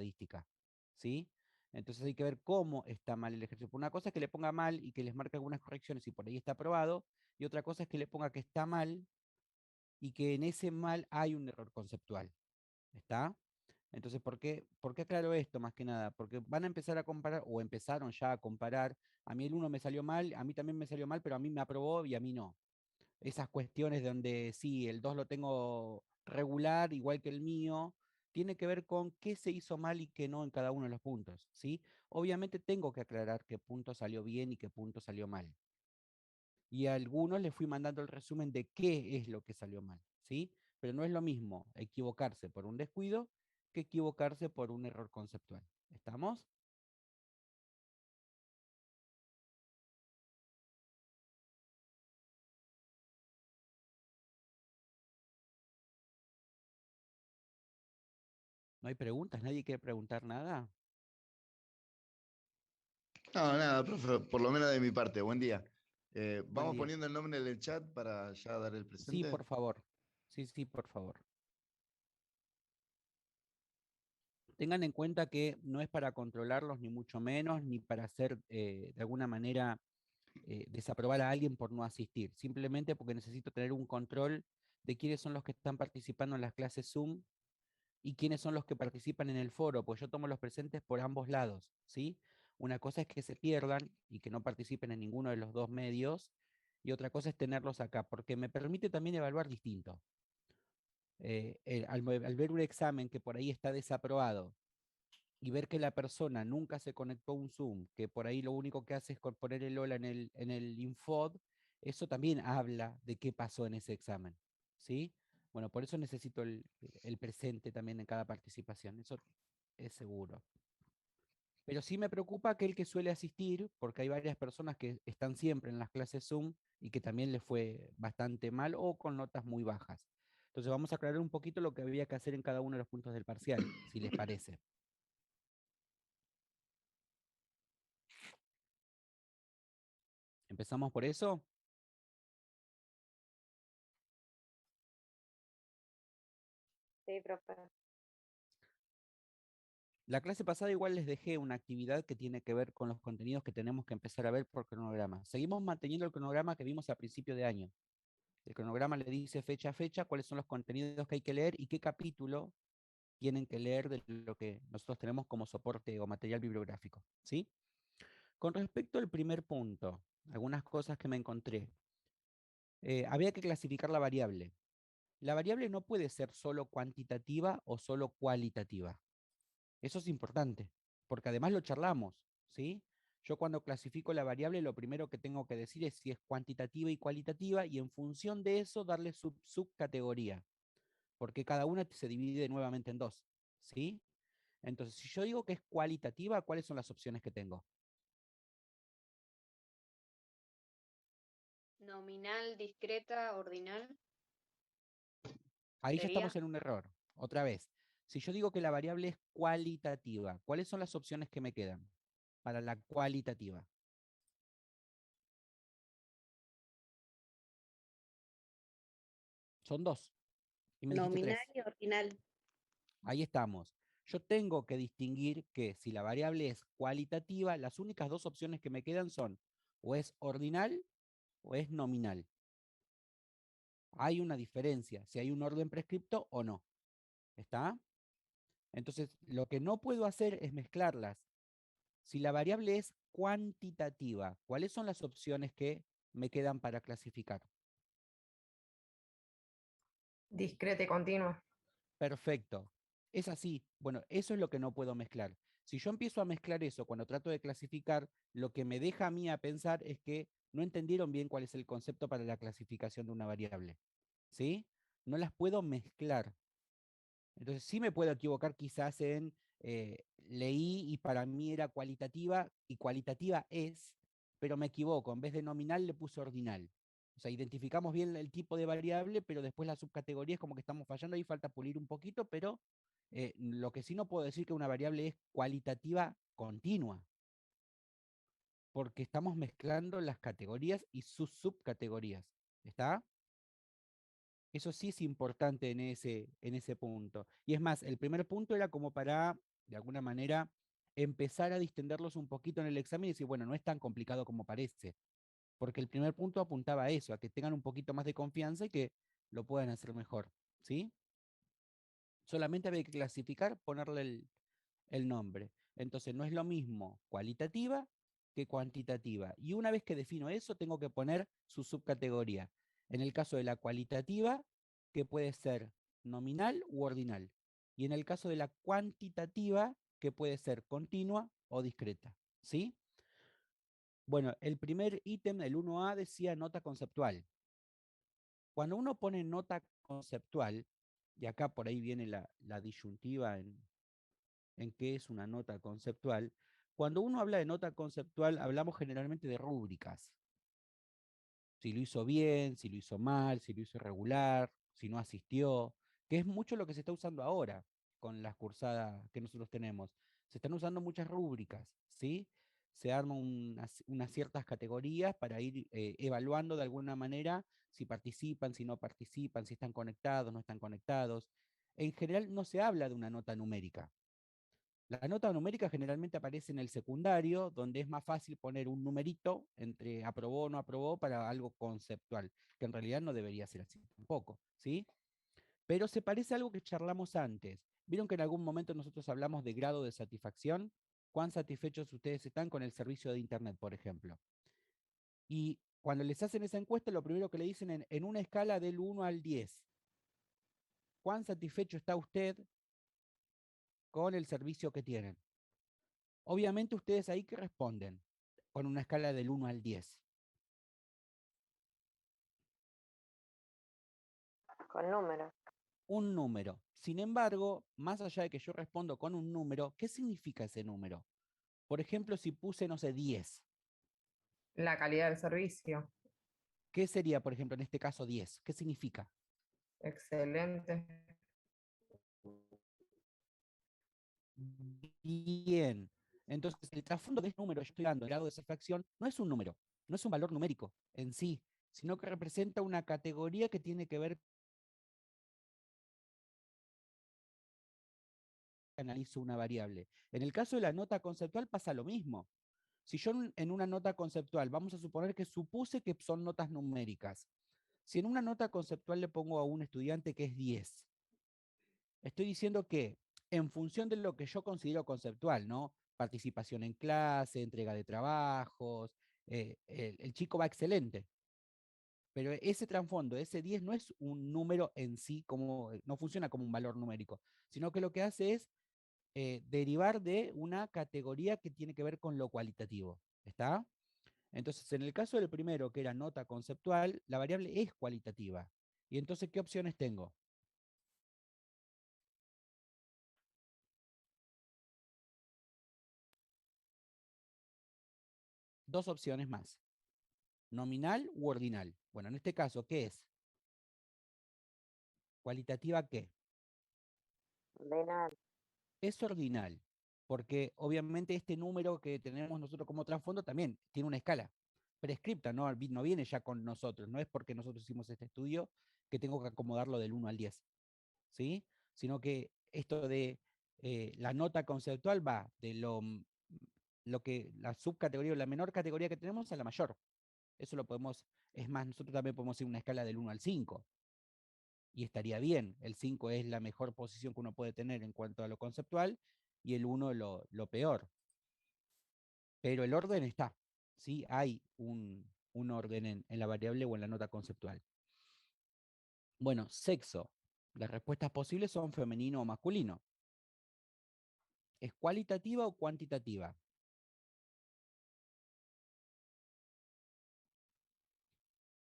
estadística, ¿sí? Entonces hay que ver cómo está mal el ejercicio. Una cosa es que le ponga mal y que les marque algunas correcciones y por ahí está aprobado, y otra cosa es que le ponga que está mal y que en ese mal hay un error conceptual. ¿Está? Entonces, ¿por qué aclaro esto más que nada? Porque van a empezar a comparar, o empezaron ya a comparar, a mí el uno me salió mal, a mí también me salió mal, pero a mí me aprobó y a mí no. Esas cuestiones donde sí, el 2 lo tengo regular, igual que el mío, tiene que ver con qué se hizo mal y qué no en cada uno de los puntos, ¿sí? Obviamente tengo que aclarar qué punto salió bien y qué punto salió mal. Y a algunos les fui mandando el resumen de qué es lo que salió mal, ¿sí? Pero no es lo mismo equivocarse por un descuido que equivocarse por un error conceptual. ¿Estamos? ¿No hay preguntas? ¿Nadie quiere preguntar nada? No, nada, profe, por lo menos de mi parte, buen día. Buen Vamos día. poniendo el nombre en el chat para ya dar el Sí, presente. por favor. Sí, sí, por favor. Tengan en cuenta que no es para controlarlos, ni mucho menos, ni para hacer de alguna manera desaprobar a alguien por no asistir. Simplemente porque necesito tener un control de quiénes son los que están participando en las clases Zoom y quiénes son los que participan en el foro, pues yo tomo los presentes por ambos lados, ¿sí? Una cosa es que se pierdan y que no participen en ninguno de los dos medios, y otra cosa es tenerlos acá, porque me permite también evaluar distinto. Al ver un examen que por ahí está desaprobado y ver que la persona nunca se conectó a un Zoom, que por ahí lo único que hace es poner el hola en el Infod, eso también habla de qué pasó en ese examen, ¿sí? Bueno, por eso necesito el presente también en cada participación, eso es seguro. Pero sí me preocupa aquel que suele asistir, porque hay varias personas que están siempre en las clases Zoom y que también les fue bastante mal o con notas muy bajas. Entonces vamos a aclarar un poquito lo que había que hacer en cada uno de los puntos del parcial, si les parece. ¿Empezamos por eso? Sí, profe. La clase pasada igual les dejé una actividad que tiene que ver con los contenidos que tenemos que empezar a ver por cronograma. Seguimos manteniendo el cronograma que vimos a principio de año. El cronograma le dice fecha a fecha cuáles son los contenidos que hay que leer y qué capítulo tienen que leer de lo que nosotros tenemos como soporte o material bibliográfico, ¿sí? Con respecto al primer punto, algunas cosas que me encontré. Había que clasificar la variable. La variable no puede ser solo cuantitativa o solo cualitativa. Eso es importante, porque además lo charlamos, ¿sí? Yo cuando clasifico la variable, lo primero que tengo que decir es si es cuantitativa y cualitativa, y en función de eso darle subcategoría, porque cada una se divide nuevamente en dos, ¿sí? Entonces, si yo digo que es cualitativa, ¿cuáles son las opciones que tengo? Nominal, discreta, ordinal, Ahí ya sería. estamos en un error. Otra vez, si yo digo que la variable es cualitativa, ¿cuáles son las opciones que me quedan para la cualitativa? Son dos. Y me dijiste Nominal tres. y ordinal. Ahí estamos. Yo tengo que distinguir que si la variable es cualitativa, las únicas dos opciones que me quedan son o es ordinal o es nominal. Hay una diferencia, si hay un orden prescripto o no. ¿Está? Entonces, lo que no puedo hacer es mezclarlas. Si la variable es cuantitativa, ¿cuáles son las opciones que me quedan para clasificar? Discreta y continua. Perfecto. Es así. Bueno, eso es lo que no puedo mezclar. Si yo empiezo a mezclar eso cuando trato de clasificar, lo que me deja a mí a pensar es que no entendieron bien cuál es el concepto para la clasificación de una variable. ¿Sí? No las puedo mezclar. Entonces sí me puedo equivocar quizás en leí y para mí era cualitativa y cualitativa es, pero me equivoco. En vez de nominal le puse ordinal. O sea, identificamos bien el tipo de variable, pero después la subcategoría es como que estamos fallando y falta pulir un poquito, pero lo que sí no puedo decir que una variable es cualitativa continua, porque estamos mezclando las categorías y sus subcategorías. ¿Está? Eso sí es importante en ese punto. Y es más, el primer punto era como para de alguna manera, empezar a distenderlos un poquito en el examen y decir, bueno, no es tan complicado como parece, porque el primer punto apuntaba a eso, a que tengan un poquito más de confianza y que lo puedan hacer mejor, ¿sí? Solamente había que clasificar, ponerle el nombre. Entonces, no es lo mismo cualitativa que cuantitativa. Y una vez que defino eso, tengo que poner su subcategoría. En el caso de la cualitativa, que puede ser nominal u ordinal. Y en el caso de la cuantitativa, que puede ser continua o discreta. ¿Sí? Bueno, el primer ítem, el 1A, decía nota conceptual. Cuando uno pone nota conceptual, y acá por ahí viene la disyuntiva en qué es una nota conceptual. Cuando uno habla de nota conceptual, hablamos generalmente de rúbricas. Si lo hizo bien, si lo hizo mal, si lo hizo irregular, si no asistió, que es mucho lo que se está usando ahora con las cursadas que nosotros tenemos. Se están usando muchas rúbricas, ¿sí? Se arman unas ciertas categorías para ir evaluando de alguna manera si participan, si no participan, si están conectados, no están conectados. En general no se habla de una nota numérica. La nota numérica generalmente aparece en el secundario, donde es más fácil poner un numerito entre aprobó o no aprobó para algo conceptual, que en realidad no debería ser así tampoco, ¿sí? Pero se parece a algo que charlamos antes. ¿Vieron que en algún momento nosotros hablamos de grado de satisfacción? ¿Cuán satisfechos ustedes están con el servicio de Internet, por ejemplo? Y cuando les hacen esa encuesta, lo primero que le dicen en una escala del 1 al 10, ¿cuán satisfecho está usted con el servicio que tienen? Obviamente ustedes ahí que responden con una escala del 1 al 10. Con números. Un número. Sin embargo, más allá de que yo respondo con un número, ¿qué significa ese número? Por ejemplo, si puse, no sé, 10, La calidad del servicio. ¿qué sería, por ejemplo, en este caso 10? ¿Qué significa? Excelente. Bien. Entonces, el trasfondo de este número que yo estoy dando, el grado de satisfacción, no es un número, no es un valor numérico en sí, sino que representa una categoría que tiene que ver con analizo una variable. En el caso de la nota conceptual pasa lo mismo. Si yo en una nota conceptual, vamos a suponer que supuse que son notas numéricas. Si en una nota conceptual le pongo a un estudiante que es 10, estoy diciendo que en función de lo que yo considero conceptual, ¿no? Participación en clase, entrega de trabajos, el chico va excelente. Pero ese trasfondo, ese 10 no es un número en sí, como, no funciona como un valor numérico, sino que lo que hace es derivar de una categoría que tiene que ver con lo cualitativo. ¿Está? Entonces, en el caso del primero, que era nota conceptual, la variable es cualitativa. Y entonces, ¿qué opciones tengo? Dos opciones más. Nominal u ordinal. Bueno, en este caso, ¿qué es? ¿Cualitativa qué? Ordinal. Es ordinal, porque obviamente este número que tenemos nosotros como trasfondo también tiene una escala prescripta, ¿no? No viene ya con nosotros, no es porque nosotros hicimos este estudio que tengo que acomodarlo del 1 al 10, ¿sí? Sino que esto de la nota conceptual va de lo que la subcategoría o la menor categoría que tenemos a la mayor. Eso lo podemos, es más, nosotros también podemos ir una escala del 1 al 5 y estaría bien. El 5 es la mejor posición que uno puede tener en cuanto a lo conceptual y el 1 lo peor. Pero el orden está, ¿sí? Hay un orden en la variable o en la nota conceptual. Bueno, sexo. Las respuestas posibles son femenino o masculino. ¿Es cualitativa o cuantitativa?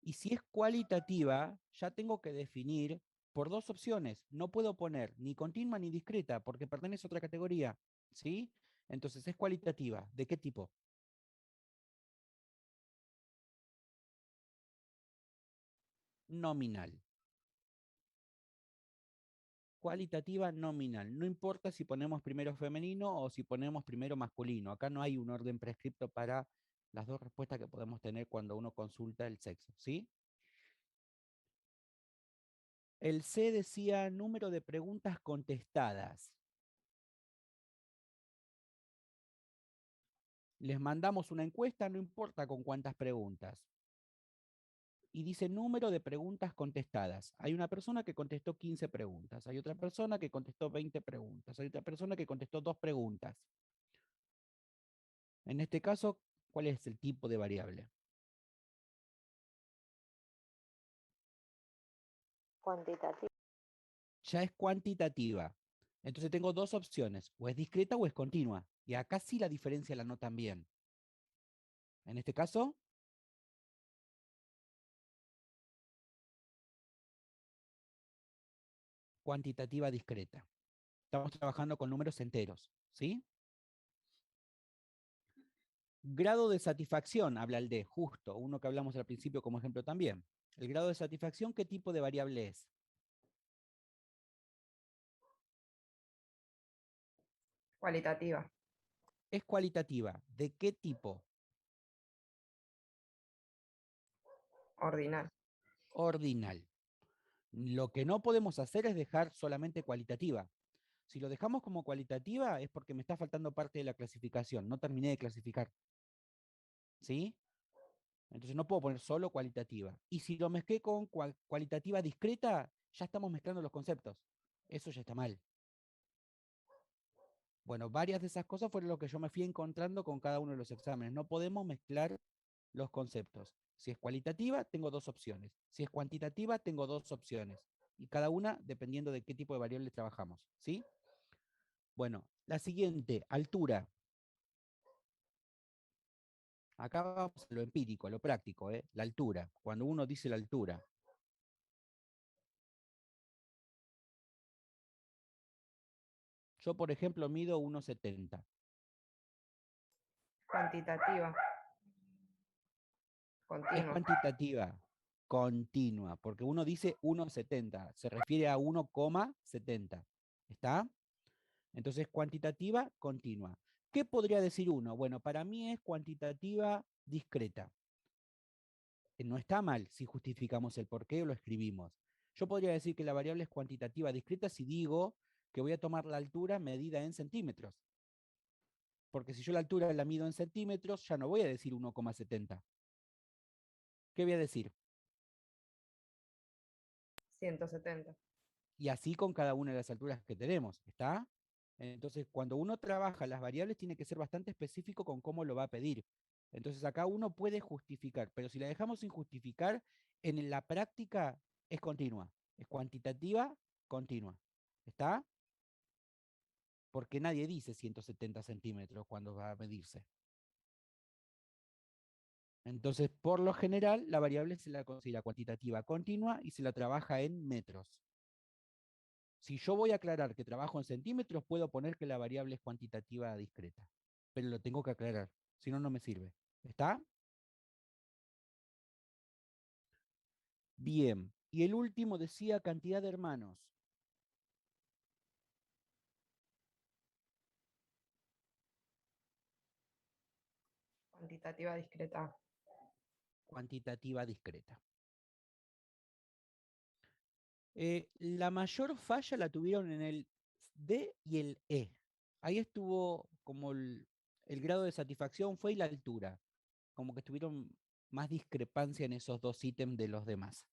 Y si es cualitativa, ya tengo que definir por dos opciones. No puedo poner ni continua ni discreta porque pertenece a otra categoría, ¿sí? Entonces es cualitativa. ¿De qué tipo? Nominal. Cualitativa nominal. No importa si ponemos primero femenino o si ponemos primero masculino. Acá no hay un orden prescripto para las dos respuestas que podemos tener cuando uno consulta el sexo, ¿sí? El C decía número de preguntas contestadas. Les mandamos una encuesta, no importa con cuántas preguntas. Y dice número de preguntas contestadas. Hay una persona que contestó 15 preguntas, hay otra persona que contestó 20 preguntas, hay otra persona que contestó 2 preguntas. En este caso, ¿cuál es el tipo de variable? Cuantitativo. Ya es cuantitativa. Entonces tengo dos opciones, o es discreta o es continua. Y acá sí la diferencia la notan bien. En este caso, cuantitativa discreta. Estamos trabajando con números enteros, ¿sí? Grado de satisfacción, habla el D, justo, uno que hablamos al principio como ejemplo también. El grado de satisfacción, ¿qué tipo de variable es? Cualitativa. Es cualitativa. ¿De qué tipo? Ordinal. Ordinal. Lo que no podemos hacer es dejar solamente cualitativa. Si lo dejamos como cualitativa es porque me está faltando parte de la clasificación. No terminé de clasificar. ¿Sí? Entonces no puedo poner solo cualitativa. Y si lo mezclé con cualitativa discreta, ya estamos mezclando los conceptos. Eso ya está mal. Bueno, varias de esas cosas fueron lo que yo me fui encontrando con cada uno de los exámenes. No podemos mezclar los conceptos. Si es cualitativa, tengo dos opciones. Si es cuantitativa, tengo dos opciones. Y cada una dependiendo de qué tipo de variable trabajamos. ¿Sí? Bueno, la siguiente, altura. Acá vamos a lo empírico, a lo práctico, ¿eh? La altura. Cuando uno dice la altura. Yo, por ejemplo, mido 1,70. Cuantitativa. Es Continua. cuantitativa, continua, porque uno dice 1,70, se refiere a 1,70. ¿Está? Entonces, cuantitativa, continua. ¿Qué podría decir uno? Bueno, para mí es cuantitativa discreta. No está mal si justificamos el por qué o lo escribimos. Yo podría decir que la variable es cuantitativa discreta si digo que voy a tomar la altura medida en centímetros. Porque si yo la altura la mido en centímetros, ya no voy a decir 1,70. ¿Qué voy a decir? 170. Y así con cada una de las alturas que tenemos, ¿está? Entonces, cuando uno trabaja las variables, tiene que ser bastante específico con cómo lo va a pedir. Entonces, acá uno puede justificar, pero si la dejamos sin justificar, en la práctica es continua, es cuantitativa, continua. ¿Está? Porque nadie dice 170 centímetros cuando va a medirse. Entonces, por lo general, la variable se la considera cuantitativa continua y se la trabaja en metros. Si yo voy a aclarar que trabajo en centímetros, puedo poner que la variable es cuantitativa discreta. Pero lo tengo que aclarar, si no, no me sirve. ¿Está? Bien. Y el último decía cantidad de hermanos. Cuantitativa discreta. Cuantitativa discreta. La mayor falla la tuvieron en el D y el E. Ahí estuvo como el grado de satisfacción fue y la altura. Como que tuvieron más discrepancia en esos dos ítems de los demás.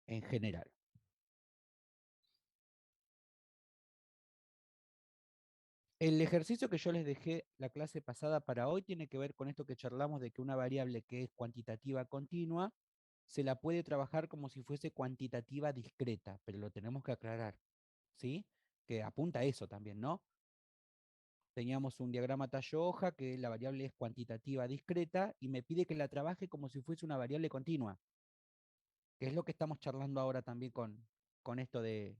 En general. El ejercicio que yo les dejé la clase pasada para hoy tiene que ver con esto que charlamos de que una variable que es cuantitativa continua se la puede trabajar como si fuese cuantitativa discreta, pero lo tenemos que aclarar, ¿sí? Que apunta a eso también, ¿no? Teníamos un diagrama tallo-hoja que la variable es cuantitativa discreta y me pide que la trabaje como si fuese una variable continua, que es lo que estamos charlando ahora también con esto del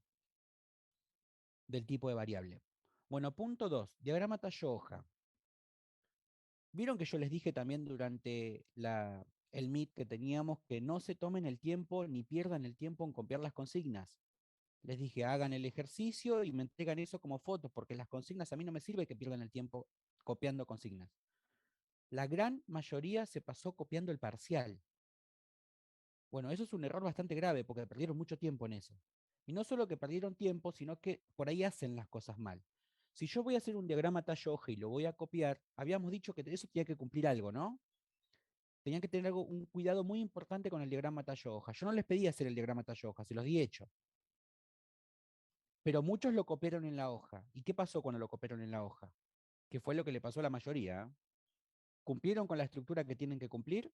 tipo de variable. Bueno, punto 2, diagrama tallo-hoja. Vieron que yo les dije también durante el Meet que teníamos que no se tomen el tiempo ni pierdan el tiempo en copiar las consignas. Les dije, hagan el ejercicio y me entregan eso como fotos, porque las consignas a mí no me sirve que pierdan el tiempo copiando consignas. La gran mayoría se pasó copiando el parcial. Bueno, eso es un error bastante grave porque perdieron mucho tiempo en eso. Y no solo que perdieron tiempo, sino que por ahí hacen las cosas mal. Si yo voy a hacer un diagrama tallo hoja y lo voy a copiar, habíamos dicho que eso tenía que cumplir algo, ¿no? Tenían que tener un cuidado muy importante con el diagrama tallo hoja. Yo no les pedí hacer el diagrama tallo hoja, se los di hecho. Pero muchos lo copiaron en la hoja. ¿Y qué pasó cuando lo copiaron en la hoja? Que fue lo que le pasó a la mayoría. ¿Eh? ¿Cumplieron con la estructura que tienen que cumplir?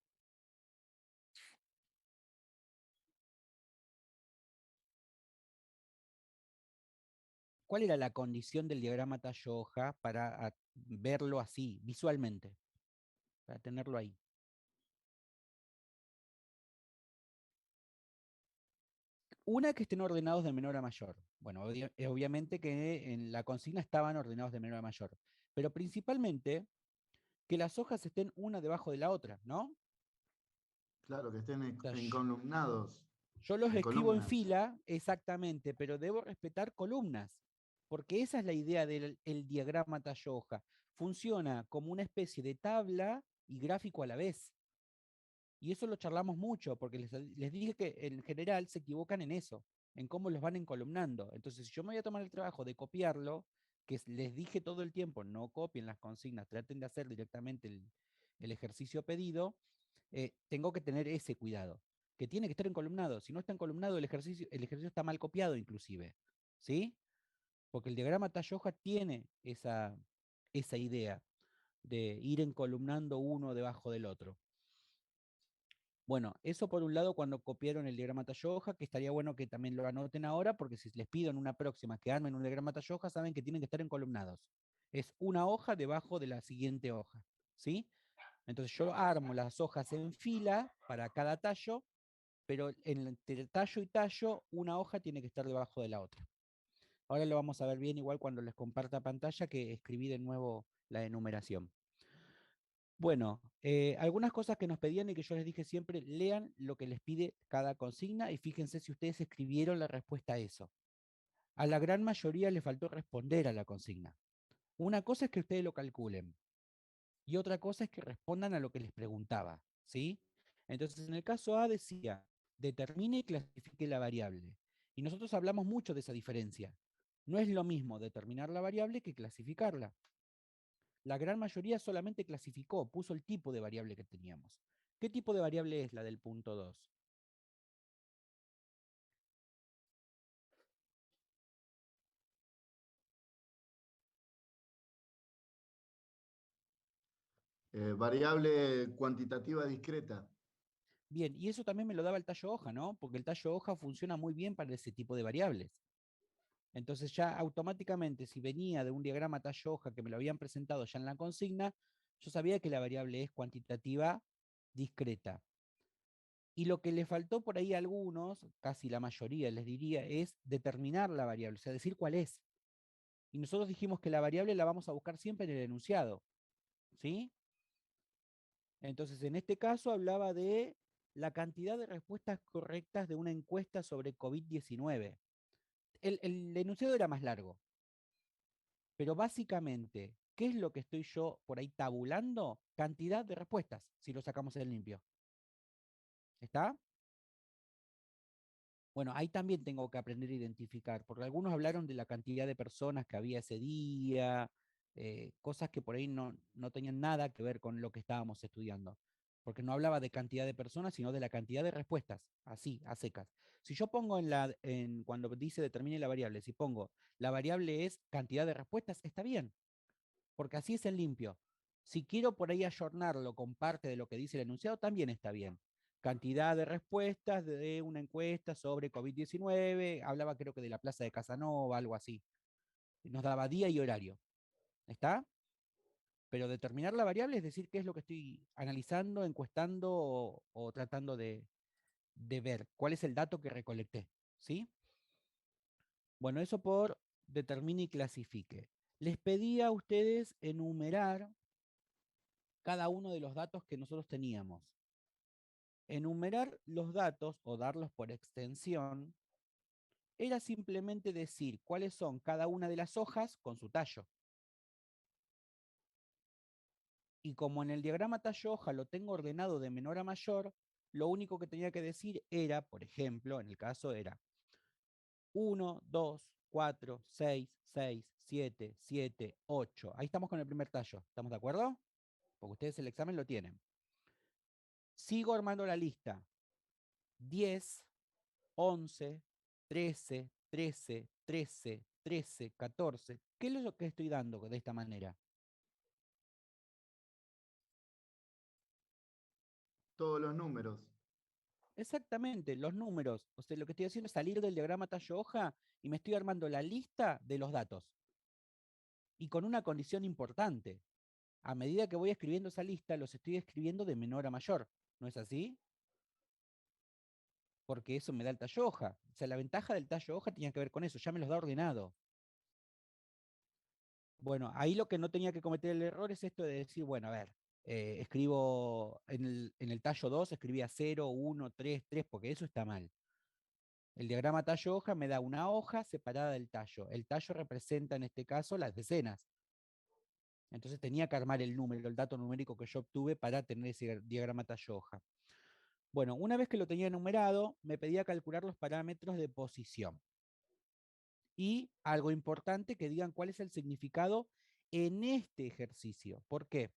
¿Cuál era la condición del diagrama tallo hoja para verlo así, visualmente? Para tenerlo ahí. Una, que estén ordenados de menor a mayor. Bueno, obviamente que en la consigna estaban ordenados de menor a mayor. Pero principalmente que las hojas estén una debajo de la otra, ¿no? Claro, que estén O sea, encolumnados, yo los en escribo en columnas. fila, exactamente, pero debo respetar columnas, porque esa es la idea del el diagrama tallo hoja. Funciona como una especie de tabla y gráfico a la vez. Y eso lo charlamos mucho, porque les dije que en general se equivocan en eso, en cómo los van encolumnando. Entonces, si yo me voy a tomar el trabajo de copiarlo, que les dije todo el tiempo, no copien las consignas, traten de hacer directamente el ejercicio pedido, tengo que tener ese cuidado, que tiene que estar encolumnado. Si no está encolumnado, el ejercicio está mal copiado inclusive, ¿sí? Porque el diagrama tallo hoja tiene esa idea de ir encolumnando uno debajo del otro. Bueno, eso por un lado cuando copiaron el diagrama tallo hoja, que estaría bueno que también lo anoten ahora, porque si les pido en una próxima que armen un diagrama tallo hoja, saben que tienen que estar encolumnados. Es una hoja debajo de la siguiente hoja, ¿sí? Entonces yo armo las hojas en fila para cada tallo, pero entre tallo y tallo, una hoja tiene que estar debajo de la otra. Ahora lo vamos a ver bien igual cuando les comparta pantalla, que escribí de nuevo la enumeración. Bueno, algunas cosas que nos pedían y que yo les dije siempre, lean lo que les pide cada consigna y fíjense si ustedes escribieron la respuesta a eso. A la gran mayoría les faltó responder a la consigna. Una cosa es que ustedes lo calculen y otra cosa es que respondan a lo que les preguntaba, ¿sí? Entonces, en el caso A decía, determine y clasifique la variable. Y nosotros hablamos mucho de esa diferencia. No es lo mismo determinar la variable que clasificarla. La gran mayoría solamente clasificó, puso el tipo de variable que teníamos. ¿Qué tipo de variable es la del punto 2? Variable cuantitativa discreta. Bien, y eso también me lo daba el tallo hoja, ¿no? Porque el tallo hoja funciona muy bien para ese tipo de variables. Entonces ya automáticamente, si venía de un diagrama tallo hoja que me lo habían presentado ya en la consigna, yo sabía que la variable es cuantitativa discreta. Y lo que le faltó por ahí a algunos, casi la mayoría les diría, es determinar la variable, o sea, decir cuál es. Y nosotros dijimos que la variable la vamos a buscar siempre en el enunciado, ¿sí? Entonces, en este caso hablaba de la cantidad de respuestas correctas de una encuesta sobre COVID-19. El enunciado era más largo, pero básicamente, ¿qué es lo que estoy yo por ahí tabulando? Cantidad de respuestas, si lo sacamos en limpio. ¿Está? Bueno, ahí también tengo que aprender a identificar, porque algunos hablaron de la cantidad de personas que había ese día, cosas que por ahí no tenían nada que ver con lo que estábamos estudiando, porque no hablaba de cantidad de personas, sino de la cantidad de respuestas, así, a secas. Si yo pongo cuando dice determine la variable, si pongo la variable es cantidad de respuestas, está bien, porque así es en limpio. Si quiero por ahí ayornarlo con parte de lo que dice el enunciado, también está bien. Cantidad de respuestas de una encuesta sobre COVID-19, hablaba creo que de la Plaza de Casanova, algo así. Nos daba día y horario. ¿Está? Pero determinar la variable es decir qué es lo que estoy analizando, encuestando o tratando de ver, cuál es el dato que recolecté. ¿Sí? Bueno, eso por determine y clasifique. Les pedí a ustedes enumerar cada uno de los datos que nosotros teníamos. Enumerar los datos o darlos por extensión era simplemente decir cuáles son cada una de las hojas con su tallo. Y como en el diagrama tallo hoja lo tengo ordenado de menor a mayor, lo único que tenía que decir era, por ejemplo, en el caso era 1, 2, 4, 6, 6, 7, 7, 8. Ahí estamos con el primer tallo. ¿Estamos de acuerdo? Porque ustedes el examen lo tienen. Sigo armando la lista. 10, 11, 13, 13, 13, 13, 14. ¿Qué es lo que estoy dando de esta manera? Todos los números. Exactamente, los números. O sea, lo que estoy haciendo es salir del diagrama tallo-hoja y me estoy armando la lista de los datos. Y con una condición importante. A medida que voy escribiendo esa lista, los estoy escribiendo de menor a mayor. ¿No es así? Porque eso me da el tallo hoja. O sea, la ventaja del tallo hoja tenía que ver con eso, ya me los da ordenado. Bueno, ahí lo que no tenía que cometer el error es esto de decir, bueno, a ver, escribo en el tallo 2, escribía 0, 1, 3, 3, porque eso está mal. El diagrama tallo hoja me da una hoja separada del tallo. El tallo representa en este caso las decenas. Entonces tenía que armar el número, el dato numérico que yo obtuve para tener ese diagrama tallo hoja. Bueno, una vez que lo tenía enumerado, me pedía calcular los parámetros de posición. Y algo importante, que digan cuál es el significado en este ejercicio. ¿Por qué?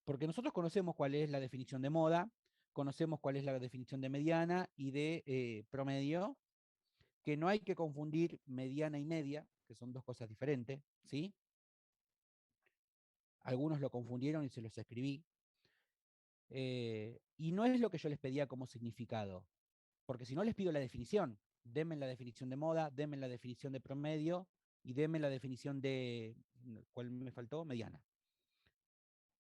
Porque nosotros conocemos cuál es la definición de moda, conocemos cuál es la definición de mediana y de promedio, que no hay que confundir mediana y media, que son dos cosas diferentes, ¿sí? Algunos lo confundieron y se los escribí. Y no es lo que yo les pedía como significado, porque si no les pido la definición, denme la definición de moda, denme la definición de promedio y denme la definición de, ¿cuál me faltó? Mediana.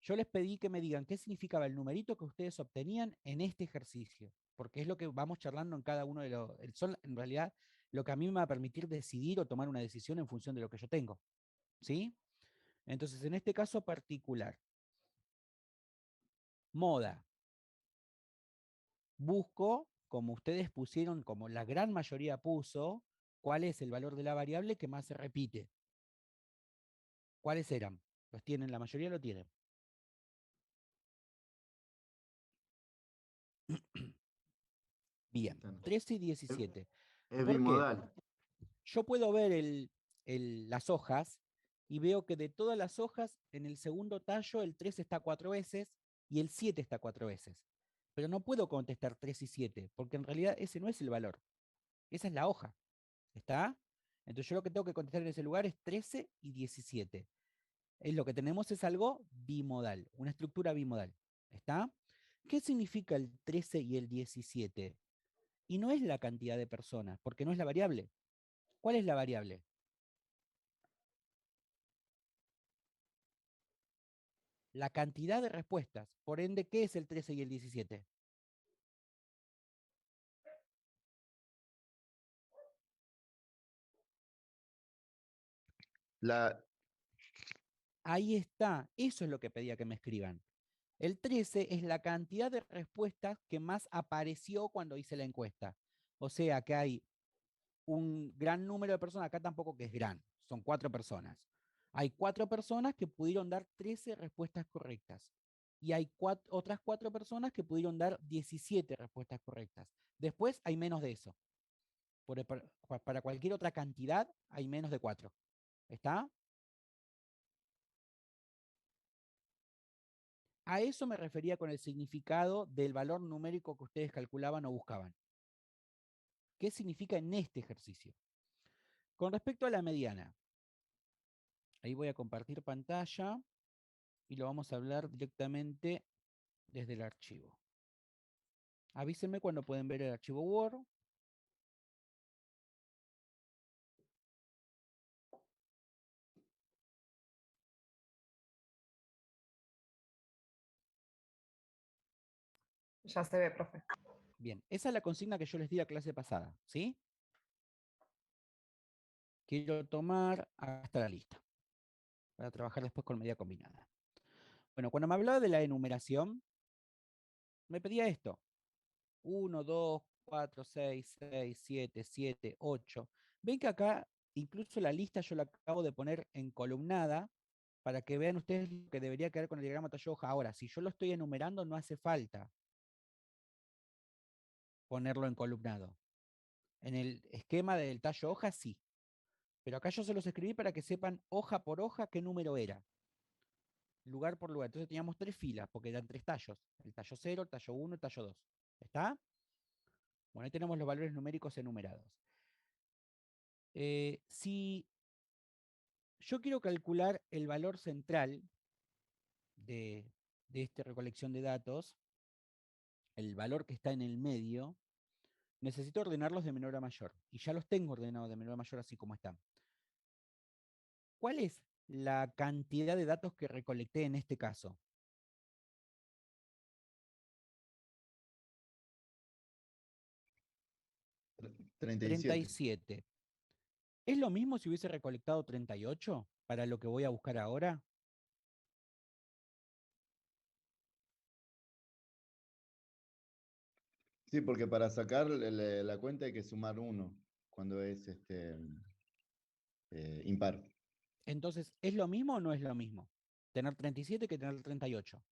Yo les pedí que me digan qué significaba el numerito que ustedes obtenían en este ejercicio, porque es lo que vamos charlando en cada uno de los, son en realidad lo que a mí me va a permitir decidir o tomar una decisión en función de lo que yo tengo, ¿sí? Entonces, en este caso particular, moda, busco, como ustedes pusieron, como la gran mayoría puso, cuál es el valor de la variable que más se repite. ¿Cuáles eran? Los tienen, la mayoría lo tienen. Bien, 13 y 17. Es ¿Por qué? bimodal. Yo puedo ver las hojas y veo que de todas las hojas, en el segundo tallo el 3 está 4 veces y el 7 está 4 veces. Pero no puedo contestar 3 y 7, porque en realidad ese no es el valor. Esa es la hoja. ¿Está? Entonces yo lo que tengo que contestar en ese lugar es 13 y 17. Lo que tenemos es algo bimodal, una estructura bimodal. ¿Está? ¿Qué significa el 13 y el 17? Y no es la cantidad de personas, porque no es la variable. ¿Cuál es la variable? La cantidad de respuestas. Por ende, ¿qué es el 13 y el 17? La, Ahí está. Eso es lo que pedía que me escriban. El 13 es la cantidad de respuestas que más apareció cuando hice la encuesta. O sea que hay un gran número de personas, acá tampoco que es gran, son 4 personas. Hay 4 personas que pudieron dar 13 respuestas correctas. Y hay otras 4 personas que pudieron dar 17 respuestas correctas. Después hay menos de eso. Para cualquier otra cantidad hay menos de 4. ¿Está? A eso me refería con el significado del valor numérico que ustedes calculaban o buscaban. ¿Qué significa en este ejercicio? Con respecto a la mediana, ahí voy a compartir pantalla y lo vamos a hablar directamente desde el archivo. Avísenme cuando pueden ver el archivo Word. Ya se ve, profe. Bien, esa es la consigna que yo les di a clase pasada, ¿sí? Quiero tomar hasta la lista para trabajar después con medida combinada. Bueno, cuando me hablaba de la enumeración, me pedía esto. 1, 2, 4, 6, 6, 7, 7, 8. Ven que acá incluso la lista yo la acabo de poner en columnada para que vean ustedes lo que debería quedar con el diagrama tallo-hoja. Ahora, si yo lo estoy enumerando, no hace falta ponerlo en columnado. En el esquema del tallo hoja, sí. Pero acá yo se los escribí para que sepan hoja por hoja qué número era. Lugar por lugar. Entonces teníamos 3 filas, porque eran 3 tallos. El tallo 0, el tallo 1, el tallo 2. ¿Está? Bueno, ahí tenemos los valores numéricos enumerados. Si yo quiero calcular el valor central de, de esta recolección de datos, el valor que está en el medio, necesito ordenarlos de menor a mayor. Y ya los tengo ordenados de menor a mayor así como están. ¿Cuál es la cantidad de datos que recolecté en este caso? 37. 37. ¿Es lo mismo si hubiese recolectado 38 para lo que voy a buscar ahora? Sí, porque para sacar la cuenta hay que sumar 1 cuando es impar. Entonces, ¿es lo mismo o no es lo mismo? Tener 37 que tener 38.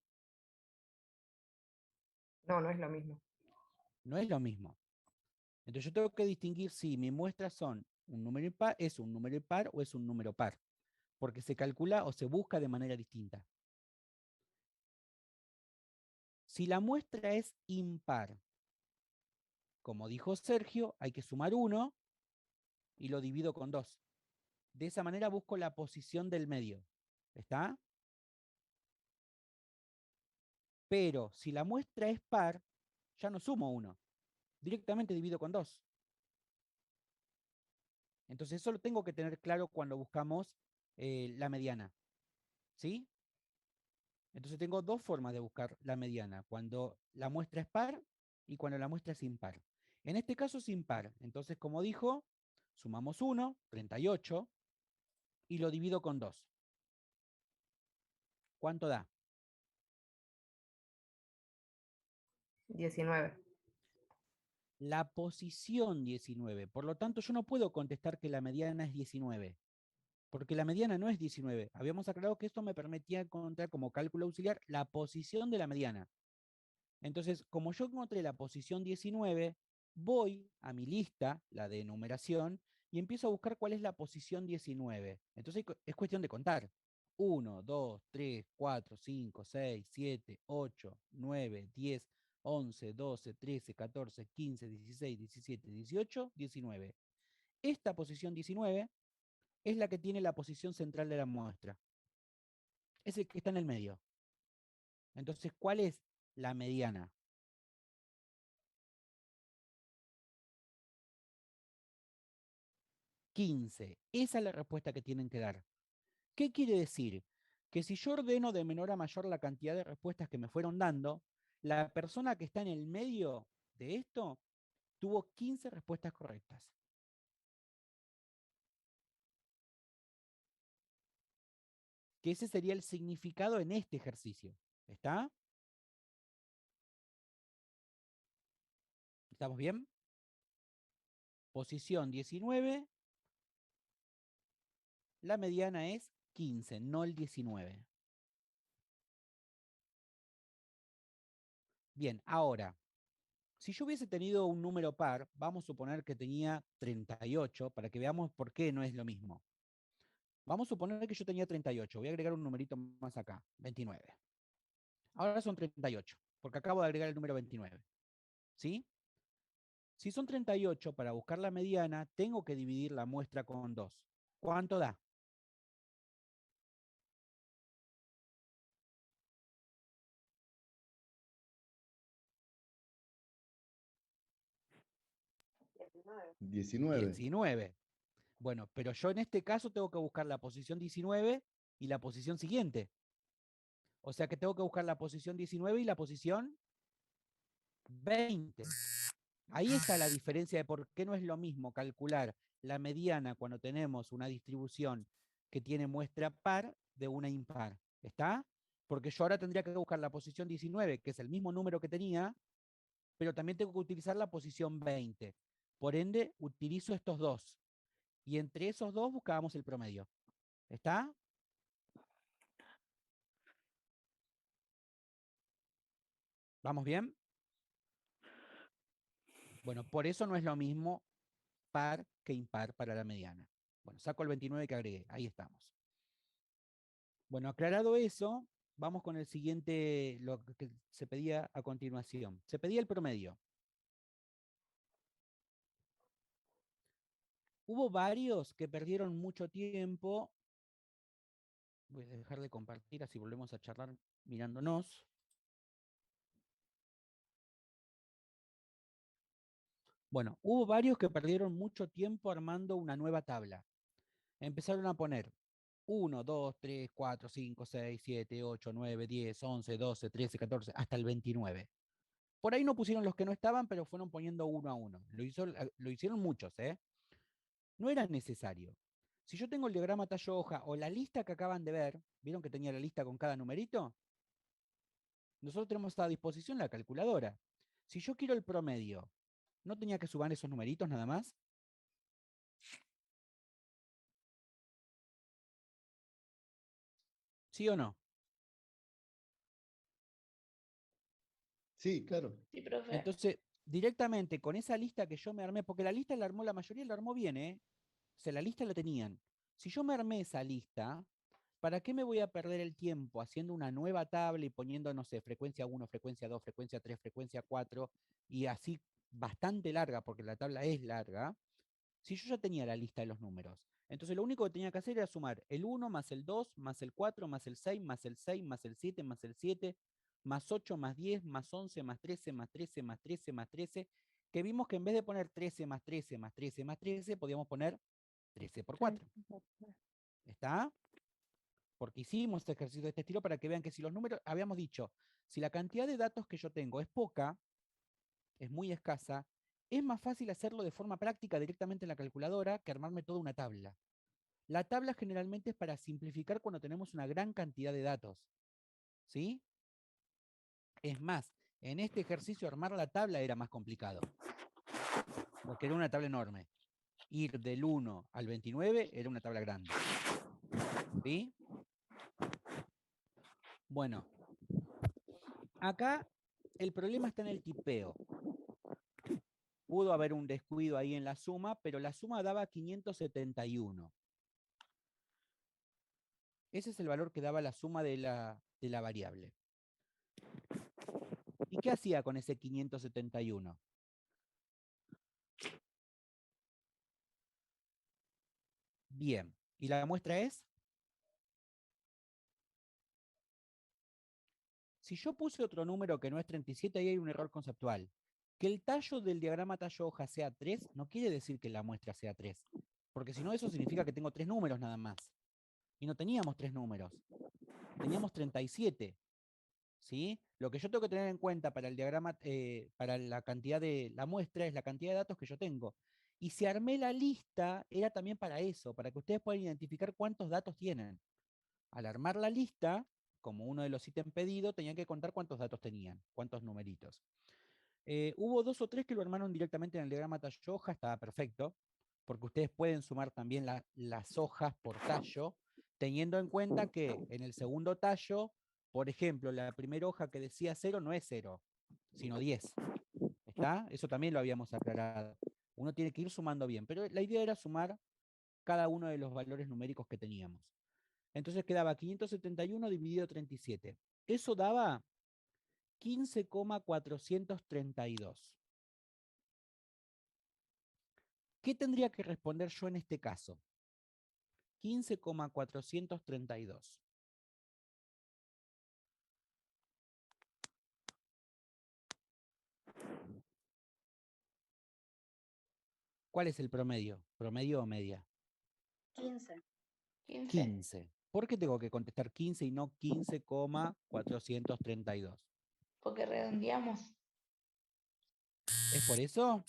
No, no es lo mismo. No es lo mismo. Entonces yo tengo que distinguir si mis muestras son un número impar, es un número impar o es un número par, porque se calcula o se busca de manera distinta. Si la muestra es impar, como dijo Sergio, hay que sumar 1 y lo divido con 2. De esa manera busco la posición del medio. ¿Está? Pero si la muestra es par, ya no sumo 1. Directamente divido con 2. Entonces eso lo tengo que tener claro cuando buscamos la mediana. ¿Sí? Entonces tengo 2 formas de buscar la mediana, cuando la muestra es par y cuando la muestra es impar. En este caso es impar, entonces como dijo, sumamos 1, 38, y lo divido con 2. ¿Cuánto da? 19. La posición 19, por lo tanto yo no puedo contestar que la mediana es 19, porque la mediana no es 19. Habíamos aclarado que esto me permitía encontrar como cálculo auxiliar la posición de la mediana. Entonces, como yo encontré la posición 19, voy a mi lista, la de numeración, y empiezo a buscar cuál es la posición 19. Entonces es cuestión de contar. 1, 2, 3, 4, 5, 6, 7, 8, 9, 10, 11, 12, 13, 14, 15, 16, 17, 18, 19. Esta posición 19 es la que tiene la posición central de la muestra. Es el que está en el medio. Entonces, ¿cuál es la mediana? 15. Esa es la respuesta que tienen que dar. ¿Qué quiere decir? Que si yo ordeno de menor a mayor la cantidad de respuestas que me fueron dando, la persona que está en el medio de esto tuvo 15 respuestas correctas. Que ese sería el significado en este ejercicio. ¿Está? ¿Estamos bien? Posición 19. La mediana es 15, no el 19. Bien, ahora, si yo hubiese tenido un número par, vamos a suponer que tenía 38, para que veamos por qué no es lo mismo. Vamos a suponer que yo tenía 38. Voy a agregar un numerito más acá, 29. Ahora son 38, porque acabo de agregar el número 29. ¿Sí? Si son 38, para buscar la mediana, tengo que dividir la muestra con 2. ¿Cuánto da? 19. 19. 19. Bueno, pero yo en este caso tengo que buscar la posición 19 y la posición siguiente. O sea que tengo que buscar la posición 19 y la posición 20. Ahí está la diferencia de por qué no es lo mismo calcular la mediana cuando tenemos una distribución que tiene muestra par de una impar. ¿Está? Porque yo ahora tendría que buscar la posición 19, que es el mismo número que tenía, pero también tengo que utilizar la posición 20. Por ende, utilizo estos dos. Y entre esos dos buscábamos el promedio. ¿Está? ¿Vamos bien? Bueno, por eso no es lo mismo par que impar para la mediana. Bueno, saco el 29 que agregué, ahí estamos. Bueno, aclarado eso, vamos con el siguiente, lo que se pedía a continuación. Se pedía el promedio. Hubo varios que perdieron mucho tiempo. Voy a dejar de compartir, así volvemos a charlar mirándonos. Bueno, hubo varios que perdieron mucho tiempo armando una nueva tabla. Empezaron a poner 1, 2, 3, 4, 5, 6, 7, 8, 9, 10, 11, 12, 13, 14, hasta el 29. Por ahí no pusieron los que no estaban, pero fueron poniendo uno a uno. Lo hicieron muchos, ¿eh? No era necesario. Si yo tengo el diagrama tallo hoja o la lista que acaban de ver, ¿vieron que tenía la lista con cada numerito? Nosotros tenemos a disposición la calculadora. Si yo quiero el promedio, ¿no tenía que sumar esos numeritos nada más? ¿Sí o no? Sí, claro. Sí, profe. Entonces, directamente con esa lista que yo me armé, porque la lista la armó la mayoría, la armó bien, ¿eh? O sea, la lista la tenían. Si yo me armé esa lista, ¿para qué me voy a perder el tiempo haciendo una nueva tabla y poniendo, no sé, frecuencia 1, frecuencia 2, frecuencia 3, frecuencia 4, y así bastante larga, porque la tabla es larga, si yo ya tenía la lista de los números? Entonces lo único que tenía que hacer era sumar el 1 más el 2 más el 4 más el 6 más el 6 más el 7 más el 7 más 8 más 10 más 11 más 13 más 13 más 13 más 13, que vimos que en vez de poner 13 más 13 más 13 más 13, podíamos poner 13 por 4. ¿Está? Porque hicimos este ejercicio de este estilo para que vean que si los números, habíamos dicho, si la cantidad de datos que yo tengo es poca, es muy escasa, es más fácil hacerlo de forma práctica directamente en la calculadora que armarme toda una tabla. La tabla generalmente es para simplificar cuando tenemos una gran cantidad de datos. ¿Sí? Es más, en este ejercicio armar la tabla era más complicado, porque era una tabla enorme. Ir del 1 al 29 era una tabla grande. ¿Sí? Bueno, acá el problema está en el tipeo. Pudo haber un descuido ahí en la suma, pero la suma daba 571. Ese es el valor que daba la suma de la variable. ¿Y qué hacía con ese 571? Bien, ¿y la muestra es? Si yo puse otro número que no es 37, ahí hay un error conceptual. Que el tallo del diagrama tallo hoja sea 3 no quiere decir que la muestra sea 3, porque si no eso significa que tengo 3 números nada más. Y no teníamos 3 números, teníamos 37. ¿Sí? Lo que yo tengo que tener en cuenta para el diagrama, para la cantidad de la muestra, es la cantidad de datos que yo tengo. Y si armé la lista, era también para eso, para que ustedes puedan identificar cuántos datos tienen. Al armar la lista, como uno de los ítems pedidos, tenían que contar cuántos datos tenían, cuántos numeritos. Hubo 2 o 3 que lo armaron directamente en el diagrama tallo hoja, estaba perfecto, porque ustedes pueden sumar también las hojas por tallo, teniendo en cuenta que en el segundo tallo, por ejemplo, la primera hoja que decía 0 no es 0, sino 10. ¿Está? Eso también lo habíamos aclarado. Uno tiene que ir sumando bien, pero la idea era sumar cada uno de los valores numéricos que teníamos. Entonces quedaba 571 dividido 37. Eso daba 15,432. ¿Qué tendría que responder yo en este caso? 15,432. ¿Cuál es el promedio? ¿Promedio o media? 15. 15. 15. ¿Por qué tengo que contestar 15 y no 15,432? Porque redondeamos. ¿Es por eso?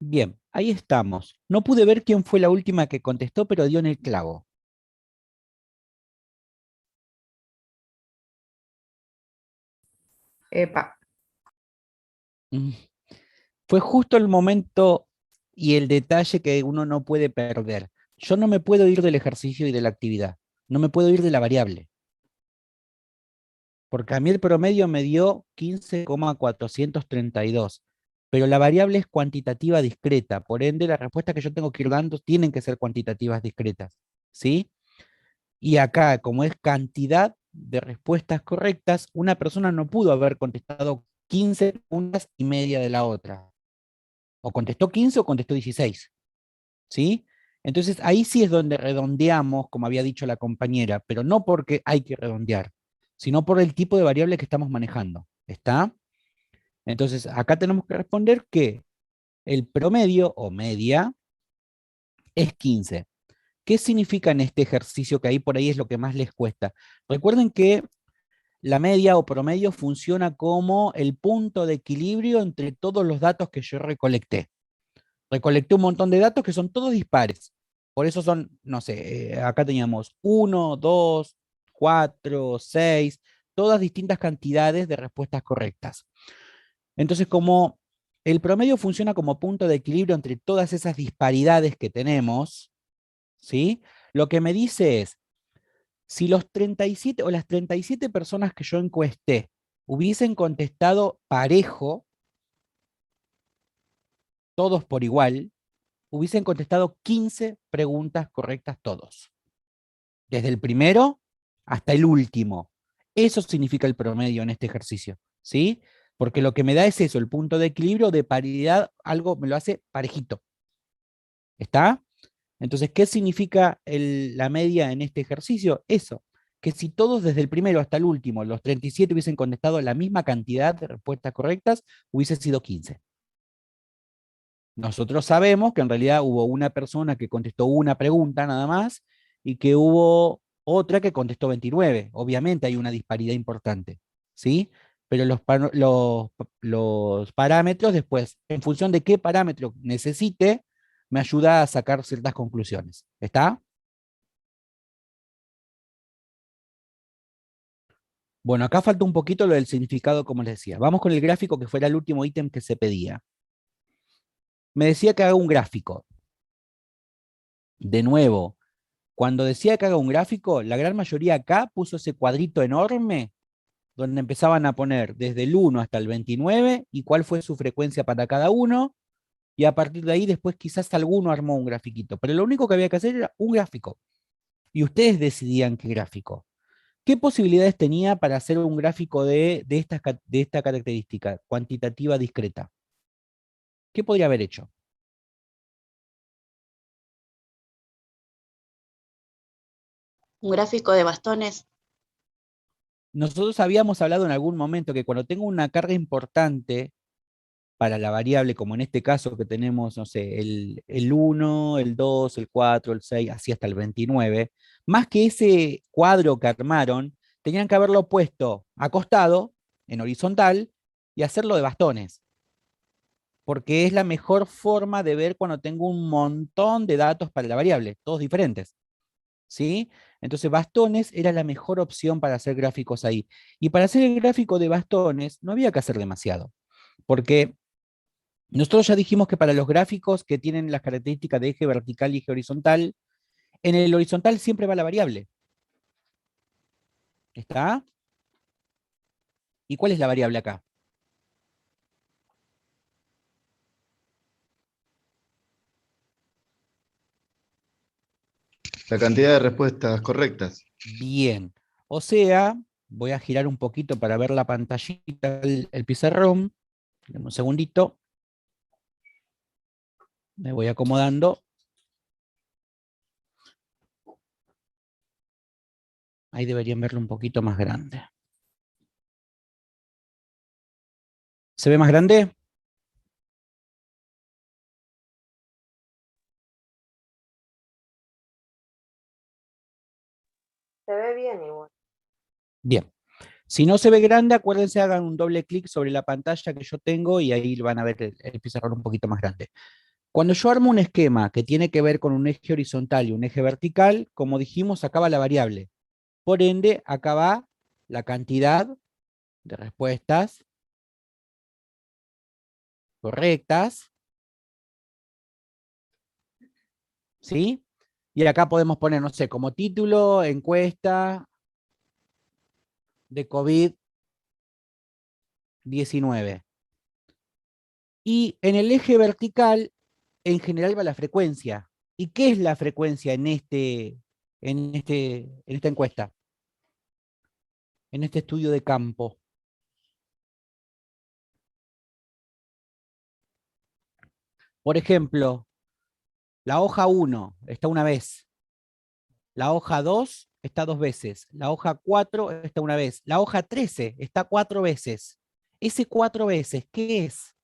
Bien, ahí estamos. No pude ver quién fue la última que contestó, pero dio en el clavo. Epa. Mm. Fue justo el momento y el detalle que uno no puede perder. Yo no me puedo ir del ejercicio y de la actividad. No me puedo ir de la variable. Porque a mí el promedio me dio 15,432. Pero la variable es cuantitativa discreta. Por ende, las respuestas que yo tengo que ir dando tienen que ser cuantitativas discretas. ¿Sí? Y acá, como es cantidad de respuestas correctas, una persona no pudo haber contestado 15 preguntas y media de la otra. O contestó 15 o contestó 16. ¿Sí? Entonces ahí sí es donde redondeamos, como había dicho la compañera, pero no porque hay que redondear, sino por el tipo de variable que estamos manejando. ¿Está? Entonces acá tenemos que responder que el promedio o media es 15. ¿Qué significa en este ejercicio que ahí por ahí es lo que más les cuesta? Recuerden que la media o promedio funciona como el punto de equilibrio entre todos los datos que yo recolecté. Recolecté un montón de datos que son todos dispares. Por eso son, no sé, acá teníamos 1, 2, 4, 6, todas distintas cantidades de respuestas correctas. Entonces, como el promedio funciona como punto de equilibrio entre todas esas disparidades que tenemos, ¿sí? Lo que me dice es, si los 37 o las 37 personas que yo encuesté hubiesen contestado parejo, todos por igual, hubiesen contestado 15 preguntas correctas todos. Desde el primero hasta el último. Eso significa el promedio en este ejercicio, ¿sí? Porque lo que me da es eso, el punto de equilibrio de paridad, algo me lo hace parejito. ¿Está? Entonces, ¿qué significa la media en este ejercicio? Eso, que si todos desde el primero hasta el último, los 37 hubiesen contestado la misma cantidad de respuestas correctas, hubiese sido 15. Nosotros sabemos que en realidad hubo una persona que contestó una pregunta nada más y que hubo otra que contestó 29. Obviamente hay una disparidad importante, ¿sí? Pero los parámetros después, en función de qué parámetro necesite, me ayuda a sacar ciertas conclusiones. ¿Está? Bueno, acá falta un poquito lo del significado, como les decía. Vamos con el gráfico que fuera el último ítem que se pedía. Me decía que haga un gráfico. De nuevo, cuando decía que haga un gráfico, la gran mayoría acá puso ese cuadrito enorme donde empezaban a poner desde el 1 hasta el 29 y cuál fue su frecuencia para cada uno, y a partir de ahí después quizás alguno armó un grafiquito, pero lo único que había que hacer era un gráfico, y ustedes decidían qué gráfico. ¿Qué posibilidades tenía para hacer un gráfico de esta característica, cuantitativa discreta? ¿Qué podría haber hecho? Un gráfico de bastones. Nosotros habíamos hablado en algún momento que cuando tengo una carga importante para la variable, como en este caso que tenemos, no sé, el 1, el 2, el 4, el 6, así hasta el 29, más que ese cuadro que armaron, tenían que haberlo puesto acostado, en horizontal, y hacerlo de bastones, porque es la mejor forma de ver cuando tengo un montón de datos para la variable, todos diferentes. ¿Sí? Entonces, bastones era la mejor opción para hacer gráficos ahí. Y para hacer el gráfico de bastones no había que hacer demasiado, porque nosotros ya dijimos que para los gráficos que tienen las características de eje vertical y eje horizontal, en el horizontal siempre va la variable. ¿Está? ¿Y cuál es la variable acá? La cantidad de respuestas correctas. Bien. O sea, voy a girar un poquito para ver la pantallita, el pizarrón. Dame un segundito. Me voy acomodando. Ahí deberían verlo un poquito más grande. ¿Se ve más grande? Se ve bien igual. Bien. Si no se ve grande, acuérdense, hagan un doble clic sobre la pantalla que yo tengo y ahí van a ver el pizarrón un poquito más grande. Cuando yo armo un esquema que tiene que ver con un eje horizontal y un eje vertical, como dijimos, acá va la variable. Por ende, acá va la cantidad de respuestas correctas. ¿Sí? Y acá podemos poner, no sé, como título, encuesta de COVID-19. Y en el eje vertical, en general va la frecuencia. ¿Y qué es la frecuencia en esta encuesta? En este estudio de campo. Por ejemplo, la hoja 1 está una vez. La hoja 2 está 2 veces. La hoja 4 está una vez. La hoja 13 está 4 veces. Ese 4 veces, ¿qué es?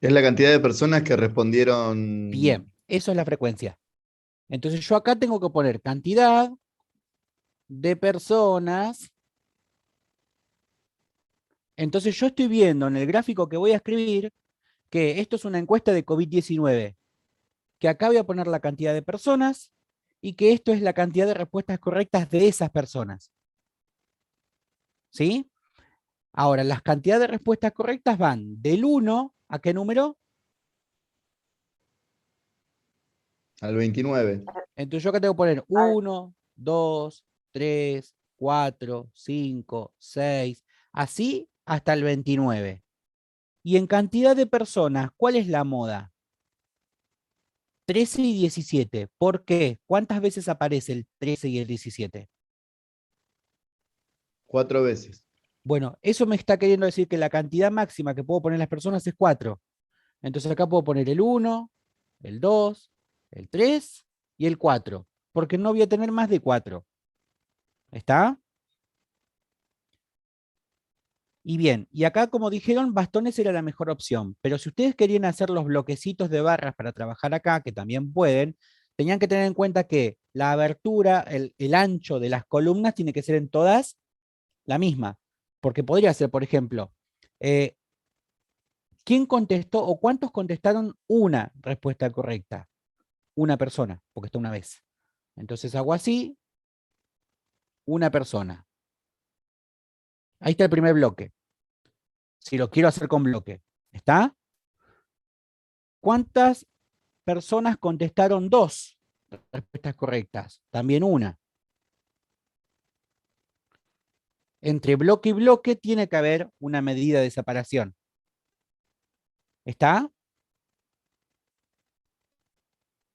Es la cantidad de personas que respondieron. Bien, eso es la frecuencia. Entonces yo acá tengo que poner cantidad de personas. Entonces yo estoy viendo en el gráfico que voy a escribir que esto es una encuesta de COVID-19, que acá voy a poner la cantidad de personas y que esto es la cantidad de respuestas correctas de esas personas. ¿Sí? Ahora, las cantidades de respuestas correctas van del 1 ¿a qué número? Al 29. Entonces yo acá tengo que poner 1, 2, 3, 4, 5, 6, así hasta el 29. Y en cantidad de personas, ¿cuál es la moda? 13 y 17. ¿Por qué? ¿Cuántas veces aparece el 13 y el 17? 4 veces. Bueno, eso me está queriendo decir que la cantidad máxima que puedo poner las personas es 4. Entonces acá puedo poner el 1, el 2, el 3 y el 4, porque no voy a tener más de 4. ¿Está? Y bien, y acá como dijeron, bastones era la mejor opción, pero si ustedes querían hacer los bloquecitos de barras para trabajar acá, que también pueden, tenían que tener en cuenta que la abertura, el ancho de las columnas tiene que ser en todas la misma, porque podría ser, por ejemplo, ¿quién contestó o cuántos contestaron una respuesta correcta? Una persona, porque está una vez. Entonces hago así, una persona. Ahí está el primer bloque. Si lo quiero hacer con bloque, ¿está? ¿Cuántas personas contestaron dos respuestas correctas? También una. Entre bloque y bloque tiene que haber una medida de separación. ¿Está?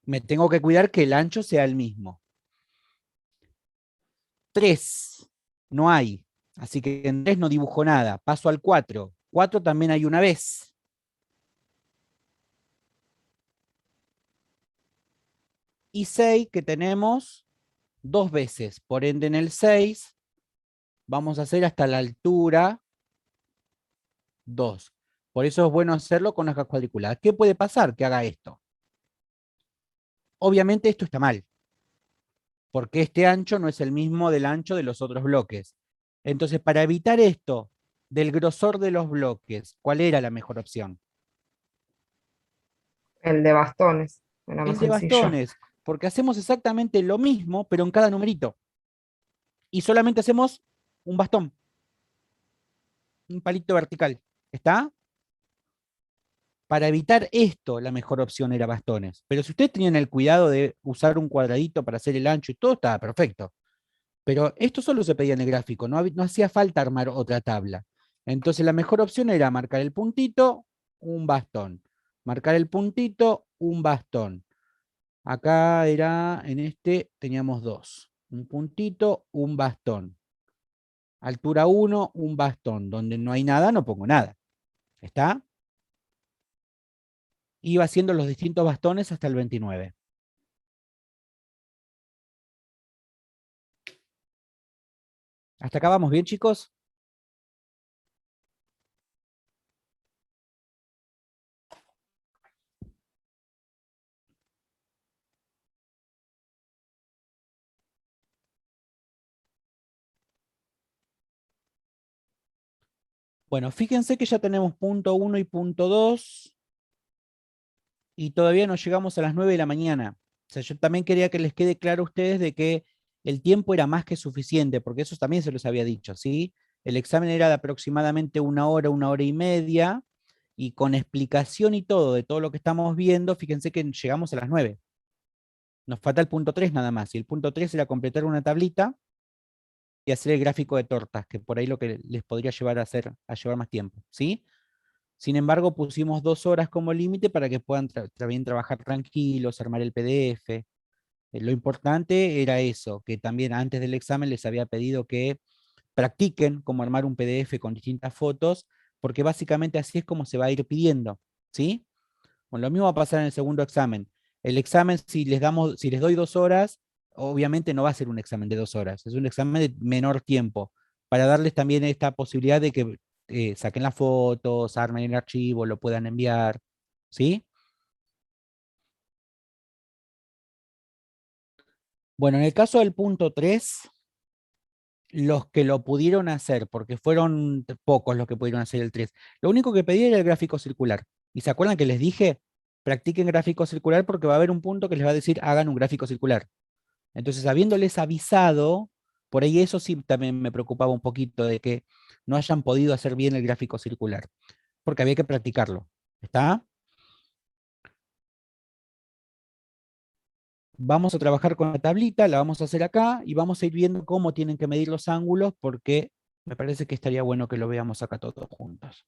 Me tengo que cuidar que el ancho sea el mismo. 3 no hay, así que en 3 no dibujo nada. Paso al 4. 4 también hay una vez. Y 6 que tenemos 2 veces. Por ende, en el 6 vamos a hacer hasta la altura 2. Por eso es bueno hacerlo con hojas cuadriculadas. ¿Qué puede pasar que haga esto? Obviamente esto está mal, porque este ancho no es el mismo del ancho de los otros bloques. Entonces, para evitar esto del grosor de los bloques, ¿cuál era la mejor opción? El de bastones. Era El más de sencillo. bastones, porque hacemos exactamente lo mismo, pero en cada numerito. Y solamente hacemos un bastón, un palito vertical. ¿Está? Para evitar esto, la mejor opción era bastones. Pero si ustedes tenían el cuidado de usar un cuadradito para hacer el ancho y todo, estaba perfecto. Pero esto solo se pedía en el gráfico, no hacía falta armar otra tabla. Entonces la mejor opción era marcar el puntito, un bastón. Marcar el puntito, un bastón. Acá era, en este teníamos 2. un puntito, un bastón. Altura 1, un bastón. Donde no hay nada, no pongo nada. ¿Está? Iba haciendo los distintos bastones hasta el 29. ¿Hasta acá vamos bien, chicos? Bueno, fíjense que ya tenemos punto 1 y punto 2 y todavía no llegamos a las 9 de la mañana. O sea, yo también quería que les quede claro a ustedes de que el tiempo era más que suficiente, porque eso también se los había dicho, ¿sí? El examen era de aproximadamente una hora y media, y con explicación y todo de todo lo que estamos viendo, fíjense que llegamos a las 9. Nos falta el punto 3 nada más, y el punto 3 era completar una tablita y hacer el gráfico de tortas, que por ahí lo que les podría llevar a llevar más tiempo, ¿sí? Sin embargo, pusimos 2 horas como límite para que puedan también trabajar tranquilos, armar el PDF. Lo importante era eso, que también antes del examen les había pedido que practiquen cómo armar un PDF con distintas fotos, porque básicamente así es como se va a ir pidiendo, ¿sí? Bueno, lo mismo va a pasar en el segundo examen. El examen, si les doy 2 horas, obviamente no va a ser un examen de 2 horas, es un examen de menor tiempo, para darles también esta posibilidad de que saquen las fotos, armen el archivo, lo puedan enviar, ¿sí? Bueno, en el caso del punto 3, los que lo pudieron hacer, porque fueron pocos los que pudieron hacer el 3, lo único que pedí era el gráfico circular. ¿Y se acuerdan que les dije? Practiquen gráfico circular porque va a haber un punto que les va a decir hagan un gráfico circular. Entonces, habiéndoles avisado, por ahí eso sí también me preocupaba un poquito de que no hayan podido hacer bien el gráfico circular, porque había que practicarlo. ¿Está? Vamos a trabajar con la tablita, la vamos a hacer acá y vamos a ir viendo cómo tienen que medir los ángulos, porque me parece que estaría bueno que lo veamos acá todos juntos.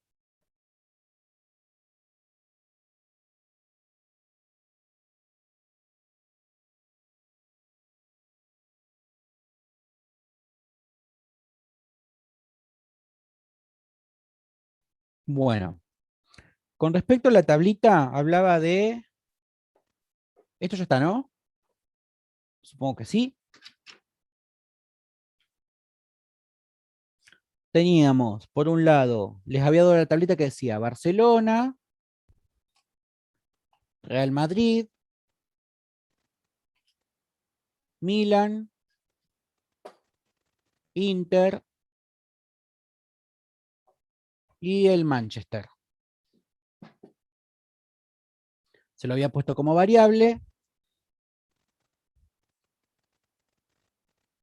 Bueno, con respecto a la tablita, hablaba de... Esto ya está, ¿no? Supongo que sí. Teníamos, por un lado, les había dado la tablita que decía Barcelona, Real Madrid, Milan, Inter y el Manchester. Se lo había puesto como variable.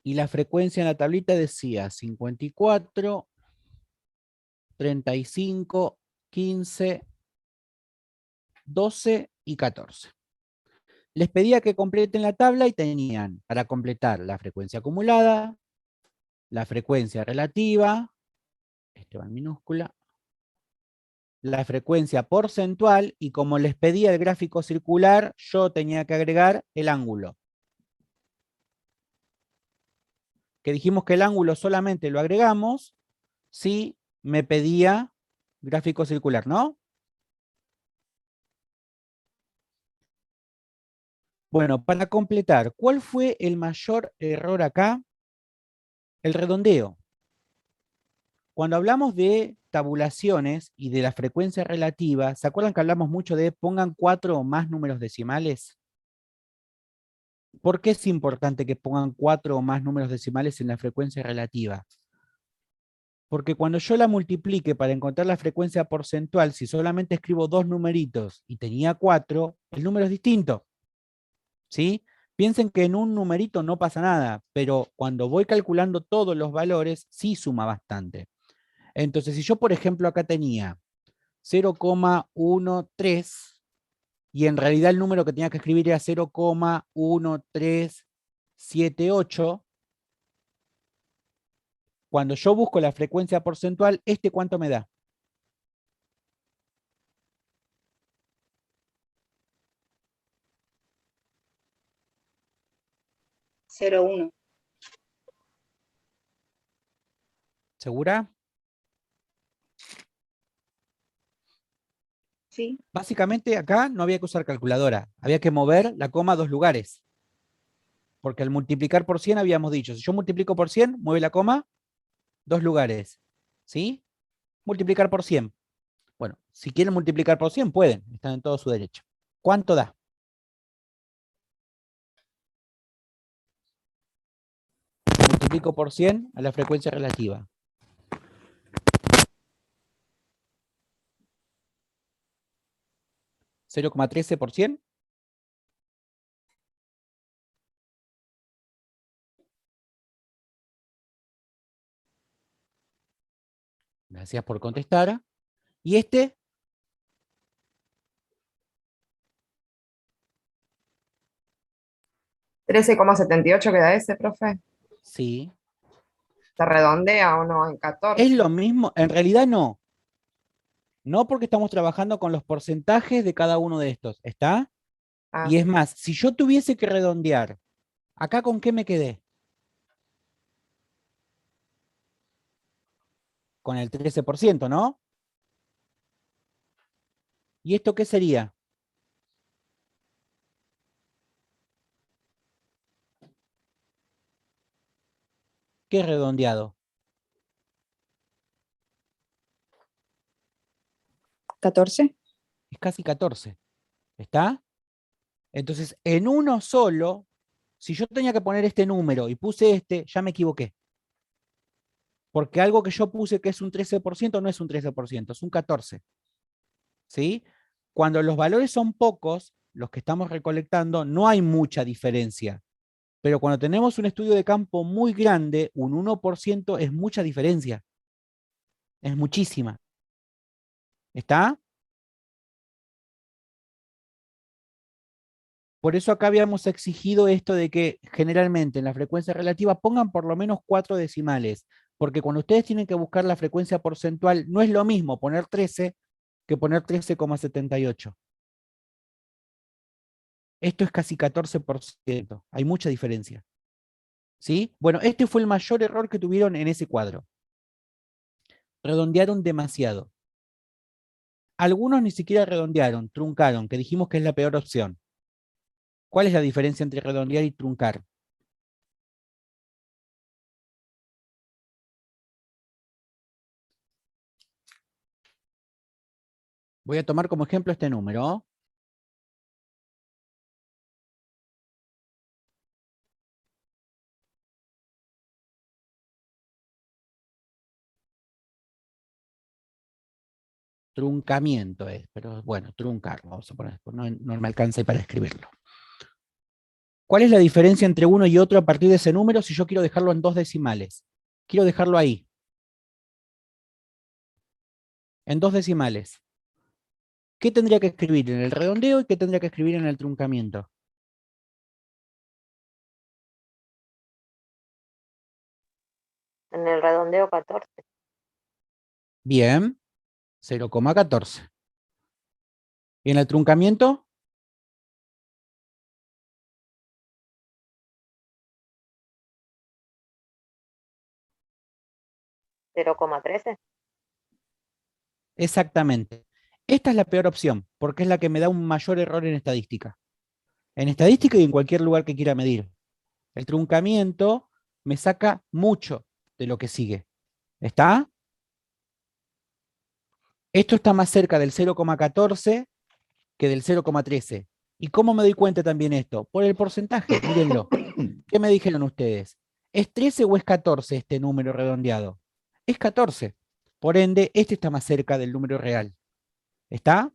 Y la frecuencia en la tablita decía 54, 35, 15, 12 y 14. Les pedía que completen la tabla y tenían para completar la frecuencia acumulada, la frecuencia relativa, este va en minúscula, la frecuencia porcentual, y como les pedía el gráfico circular, yo tenía que agregar el ángulo. Que dijimos que el ángulo solamente lo agregamos si me pedía gráfico circular, ¿no? Bueno, para completar, ¿cuál fue el mayor error acá? El redondeo. Cuando hablamos de tabulaciones y de la frecuencia relativa, ¿se acuerdan que hablamos mucho de pongan 4 o más números decimales? ¿Por qué es importante que pongan 4 o más números decimales en la frecuencia relativa? Porque cuando yo la multiplique para encontrar la frecuencia porcentual, si solamente escribo 2 numeritos y tenía 4, el número es distinto. ¿Sí? Piensen que en un numerito no pasa nada, pero cuando voy calculando todos los valores, sí suma bastante. Entonces, si yo, por ejemplo, acá tenía 0,13 y en realidad el número que tenía que escribir era 0,1378, cuando yo busco la frecuencia porcentual, ¿cuánto me da? 0,1. ¿Segura? Sí. Básicamente acá no había que usar calculadora, había que mover la coma a 2 lugares. Porque al multiplicar por 100 habíamos dicho, si yo multiplico por 100, mueve la coma 2 lugares. ¿Sí? Multiplicar por 100. Bueno, si quieren multiplicar por 100, pueden, están en todo su derecho. ¿Cuánto da? Multiplico por 100 a la frecuencia relativa. ¿0,13 por 100? Gracias por contestar. ¿Y este? ¿13,78 queda ese, profe? Sí. ¿Se redondea o no en 14? Es lo mismo, en realidad no. No, porque estamos trabajando con los porcentajes de cada uno de estos, ¿está? Ah, Y es más, si yo tuviese que redondear, ¿acá con qué me quedé? Con el 13%, ¿no? ¿Y esto qué sería? ¿Qué redondeado? 14. Es casi 14, ¿está? Entonces, en uno solo, si yo tenía que poner este número y puse este, ya me equivoqué. Porque algo que yo puse que es un 13% no es un 13%, es un 14%. ¿Sí? Cuando los valores son pocos, los que estamos recolectando, no hay mucha diferencia. Pero cuando tenemos un estudio de campo muy grande, un 1% es mucha diferencia. Es muchísima. ¿Está? Por eso acá habíamos exigido esto de que generalmente en la frecuencia relativa pongan por lo menos 4 decimales, porque cuando ustedes tienen que buscar la frecuencia porcentual, no es lo mismo poner 13 que poner 13,78. Esto es casi 14%, hay mucha diferencia. ¿Sí? Bueno, este fue el mayor error que tuvieron en ese cuadro. Redondearon demasiado. Algunos ni siquiera redondearon, truncaron, que dijimos que es la peor opción. ¿Cuál es la diferencia entre redondear y truncar? Voy a tomar como ejemplo este número. Truncamiento es, pero bueno, truncar, vamos a poner, no me alcanza para escribirlo. ¿Cuál es la diferencia entre uno y otro a partir de ese número si yo quiero dejarlo en 2 decimales? Quiero dejarlo ahí. En 2 decimales. ¿Qué tendría que escribir en el redondeo y qué tendría que escribir en el truncamiento? en el redondeo 14. Bien, 0,14. ¿Y en el truncamiento? ¿0,13? Exactamente. Esta es la peor opción, porque es la que me da un mayor error en estadística. En estadística y en cualquier lugar que quiera medir. El truncamiento me saca mucho de lo que sigue. ¿Está? Esto está más cerca del 0,14 que del 0,13. ¿Y cómo me doy cuenta también esto? Por el porcentaje, mírenlo. ¿Qué me dijeron ustedes? ¿Es 13 o es 14 este número redondeado? Es 14. Por ende, este está más cerca del número real. ¿Está?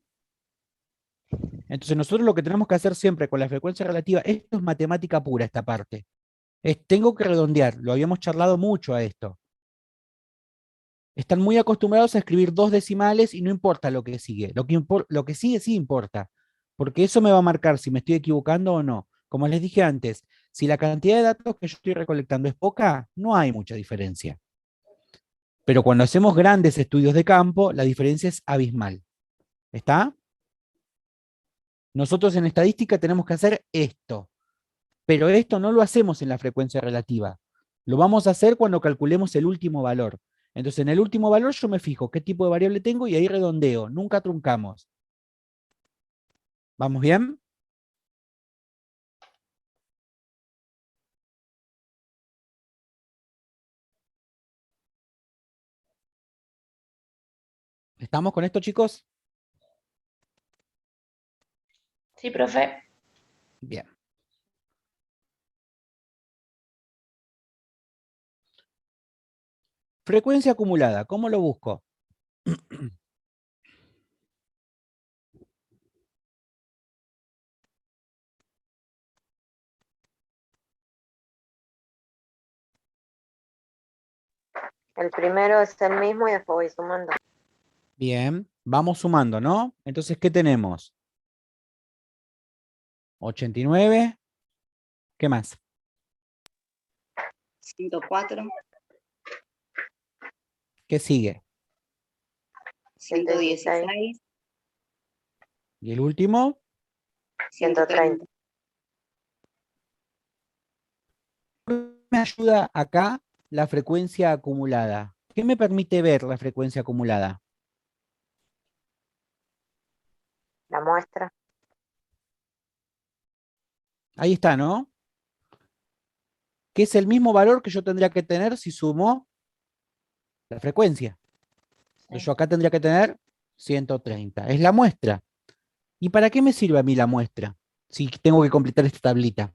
Entonces nosotros lo que tenemos que hacer siempre con la frecuencia relativa, esto es matemática pura esta parte. Tengo que redondear, lo habíamos charlado mucho a esto. Están muy acostumbrados a escribir 2 decimales y no importa lo que sigue. Lo que sigue sí importa, porque eso me va a marcar si me estoy equivocando o no. Como les dije antes, si la cantidad de datos que yo estoy recolectando es poca, no hay mucha diferencia. Pero cuando hacemos grandes estudios de campo, la diferencia es abismal. ¿Está? Nosotros en estadística tenemos que hacer esto, pero esto no lo hacemos en la frecuencia relativa. Lo vamos a hacer cuando calculemos el último valor. Entonces, en el último valor yo me fijo qué tipo de variable tengo y ahí redondeo. Nunca truncamos. ¿Vamos bien? ¿Estamos con esto, chicos? Sí, profe. Bien. Frecuencia acumulada, ¿cómo lo busco? El primero es el mismo y después voy sumando. Bien, vamos sumando, ¿no? Entonces, ¿qué tenemos? 89. ¿Qué más? 104, ¿Qué sigue? 116, ¿Y el último? 130. Me ayuda acá la frecuencia acumulada. ¿Qué me permite ver la frecuencia acumulada? La muestra. Ahí está, ¿no? Que es el mismo valor que yo tendría que tener si sumo la frecuencia. Entonces yo acá tendría que tener 130. Es la muestra. ¿Y para qué me sirve a mí la muestra? Si tengo que completar esta tablita.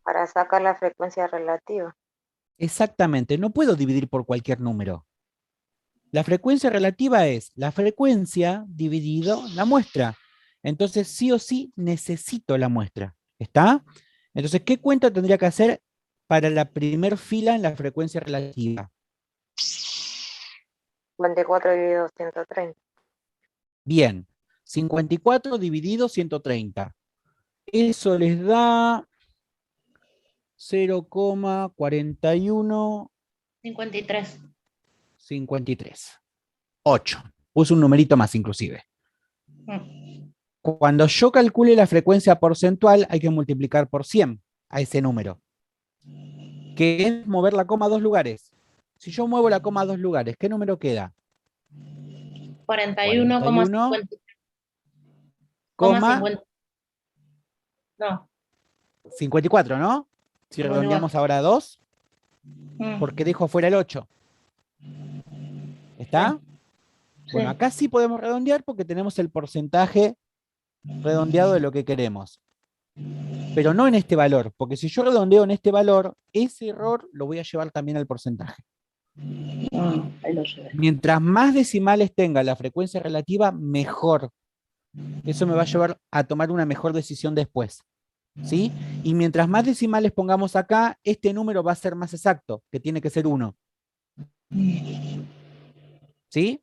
Para sacar la frecuencia relativa. Exactamente, no puedo dividir por cualquier número. La frecuencia relativa es la frecuencia dividido la muestra. Entonces, sí o sí, necesito la muestra. ¿Está? Entonces, ¿qué cuenta tendría que hacer para la primer fila en la frecuencia relativa? 24 dividido 130. Bien, 54 dividido 130. Eso les da 0,4153. 53. 8. Puse un numerito más inclusive. Mm. Cuando yo calcule la frecuencia porcentual, hay que multiplicar por 100 a ese número, que es mover la coma a 2 lugares. Si yo muevo la coma a 2 lugares, ¿qué número queda? 41,50. 41,54, No. ¿no? Si 54. redondeamos ahora a 2, Mm. porque dejo fuera el 8. ¿Está? Sí. Bueno, acá sí podemos redondear porque tenemos el porcentaje redondeado de lo que queremos. Pero no en este valor, porque si yo redondeo en este valor, ese error lo voy a llevar también al porcentaje. Ahí lo llevé. Mientras más decimales tenga la frecuencia relativa, mejor. Eso me va a llevar a tomar una mejor decisión después. ¿Sí? Y mientras más decimales pongamos acá, este número va a ser más exacto, que tiene que ser 1. ¿Sí?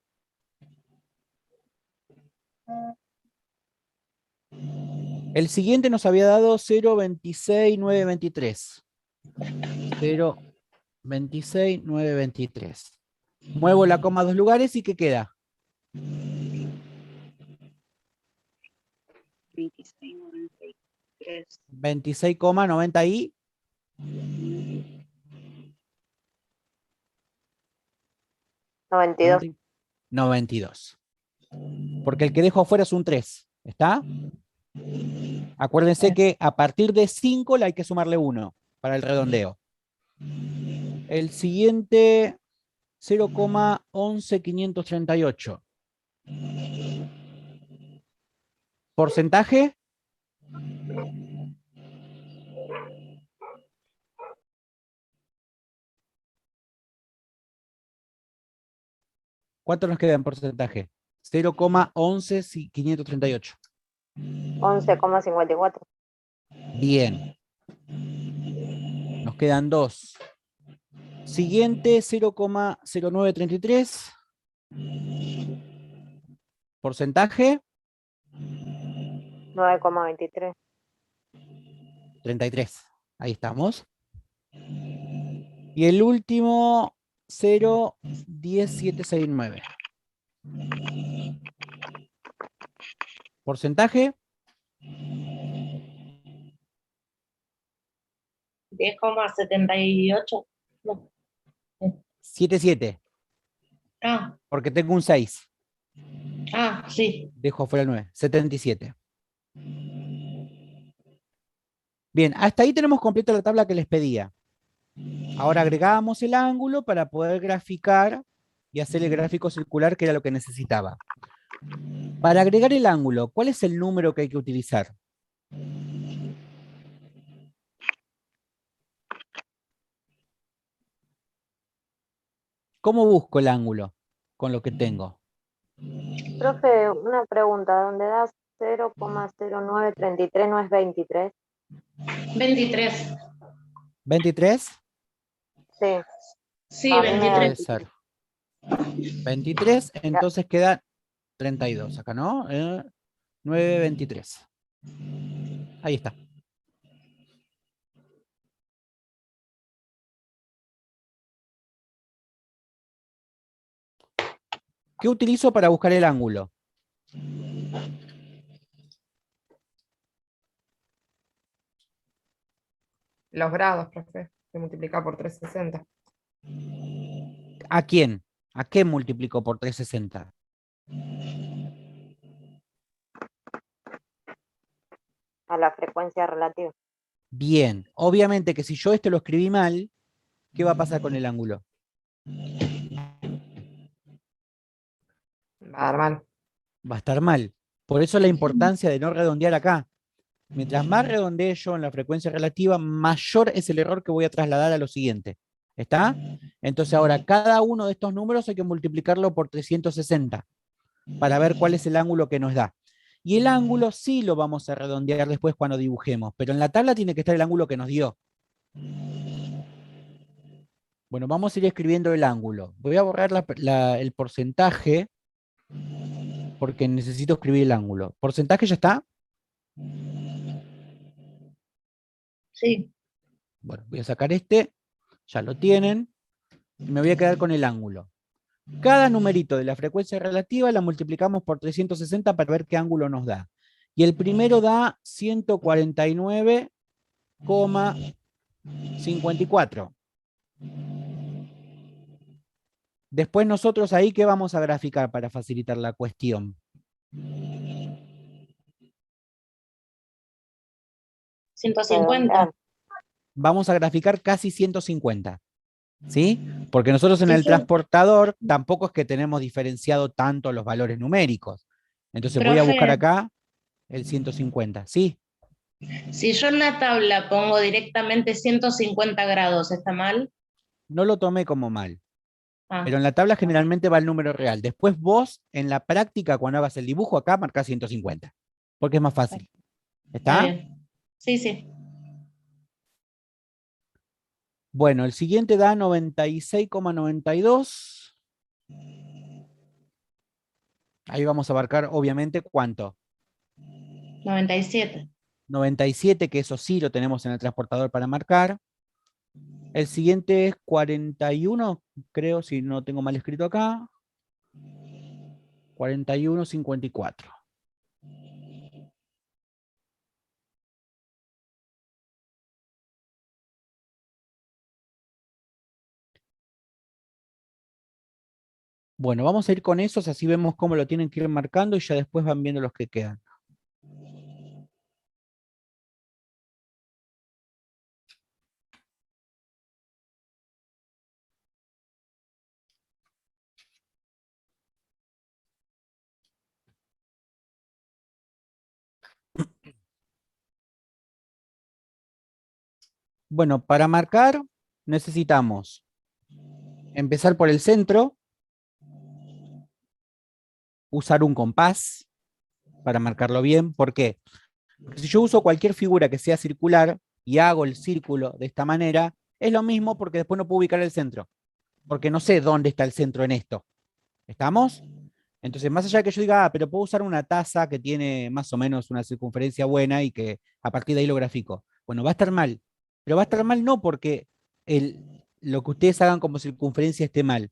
El siguiente nos había dado 0,26923. 0,26923. Muevo la coma a 2 lugares y ¿qué queda? 26,93. 26,90 y 92. 92. Porque el que dejo afuera es un 3. ¿Está? Acuérdense que a partir de 5 le hay que sumarle 1 para el redondeo. El siguiente, 0,11538. ¿Porcentaje? ¿Cuánto nos queda en porcentaje? 0,11538. 11,54. Bien. Nos quedan 2. Siguiente, 0,0933. ¿Porcentaje? 9,23. 33. Ahí estamos. Y el último, 0,10769. ¿Porcentaje? 10,78. No. 7,7, Ah, porque tengo un 6. sí. Dejo fuera el 9. 77. Bien, hasta ahí tenemos completa la tabla que les pedía. Ahora agregamos el ángulo para poder graficar y hacer el gráfico circular, que era lo que necesitaba. Para agregar el ángulo, ¿cuál es el número que hay que utilizar? ¿Cómo busco el ángulo con lo que tengo? Profe, una pregunta, ¿dónde das 0,0933 no es 23? 23. ¿23? Sí, Sí, a mí me da Puede 23. ser. 23, entonces queda 32 acá, ¿no? 9,23. Ahí está. ¿Qué utilizo para buscar el ángulo? Los grados, profe, se multiplica por 360. ¿A quién? ¿A qué multiplico por 360? a la frecuencia relativa. Bien, obviamente que si yo lo escribí mal, ¿qué va a pasar con el ángulo? Va a dar mal. Va a estar mal. Por eso la importancia de no redondear acá. Mientras más redondee yo en la frecuencia relativa, mayor es el error que voy a trasladar a lo siguiente. ¿Está? Entonces ahora cada uno de estos números hay que multiplicarlo por 360 para ver cuál es el ángulo que nos da. Y el ángulo sí lo vamos a redondear después cuando dibujemos, pero en la tabla tiene que estar el ángulo que nos dio. Bueno, vamos a ir escribiendo el ángulo. Voy a borrar el porcentaje porque necesito escribir el ángulo. ¿Porcentaje ya está? Sí. Bueno, voy a sacar ya lo tienen, y me voy a quedar con el ángulo. Cada numerito de la frecuencia relativa la multiplicamos por 360 para ver qué ángulo nos da. Y el primero da 149,54. Después nosotros ahí, ¿qué vamos a graficar para facilitar la cuestión? 150. Vamos a graficar casi 150. ¿Sí? Porque nosotros en Sí, el sí. transportador tampoco es que tenemos diferenciado tanto los valores numéricos. Entonces voy a buscar Profe, acá el 150. ¿Sí? si yo en la tabla pongo directamente 150 grados, ¿está mal? No lo tomé como mal. Ah, Pero en la tabla generalmente va el número real. Después vos, en la práctica, cuando hagas el dibujo acá, marcás 150. Porque es más fácil. está ¿Está? bien. Sí, sí. Bueno, el siguiente da 96,92. Ahí vamos a abarcar, obviamente, ¿cuánto? 97. 97, que eso sí lo tenemos en el transportador para marcar. El siguiente es 41, creo, si no tengo mal escrito acá. 41,54. Bueno, vamos a ir con esos, así vemos cómo lo tienen que ir marcando y ya después van viendo los que quedan. Bueno, para marcar necesitamos empezar por el centro, usar un compás para marcarlo bien. ¿Por qué? Porque si yo uso cualquier figura que sea circular y hago el círculo de esta manera, es lo mismo porque después no puedo ubicar el centro. Porque no sé dónde está el centro en esto. ¿Estamos? Entonces, más allá de que yo diga, pero puedo usar una taza que tiene más o menos una circunferencia buena y que a partir de ahí lo grafico. Bueno, va a estar mal. Pero va a estar mal no porque lo que ustedes hagan como circunferencia esté mal,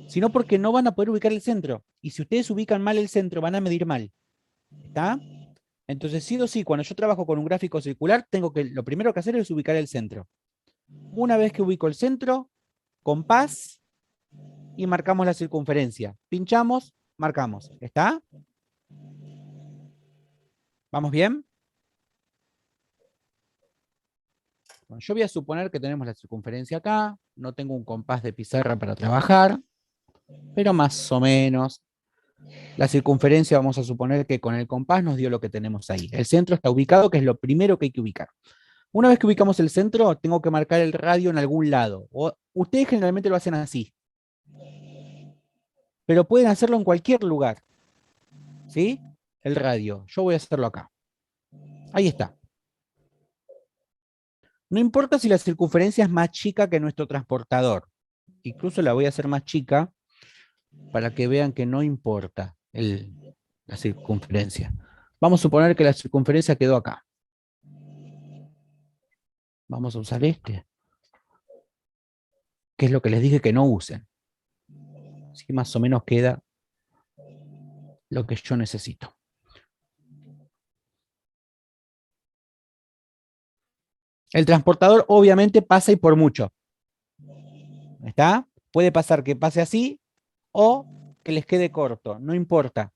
sino porque no van a poder ubicar el centro. Y si ustedes ubican mal el centro, van a medir mal. ¿Está? Entonces, sí o sí, cuando yo trabajo con un gráfico circular, lo primero que hacer es ubicar el centro. Una vez que ubico el centro, compás y marcamos la circunferencia. Pinchamos, marcamos. ¿Está? ¿Vamos bien? Bueno, yo voy a suponer que tenemos la circunferencia acá. No tengo un compás de pizarra para trabajar, pero más o menos. La circunferencia vamos a suponer que con el compás nos dio lo que tenemos ahí. El centro está ubicado, que es lo primero que hay que ubicar. Una vez que ubicamos el centro, tengo que marcar el radio en algún lado. Ustedes generalmente lo hacen así, pero pueden hacerlo en cualquier lugar. ¿Sí? El radio. Yo voy a hacerlo acá. Ahí está. No importa si la circunferencia es más chica que nuestro transportador. Incluso la voy a hacer más chica para que vean que no importa la circunferencia. Vamos a suponer que la circunferencia quedó acá. Vamos a usar este, que es lo que les dije que no usen. Así más o menos queda lo que yo necesito. El transportador obviamente pasa y por mucho. ¿Está? Puede pasar que pase así o que les quede corto, no importa.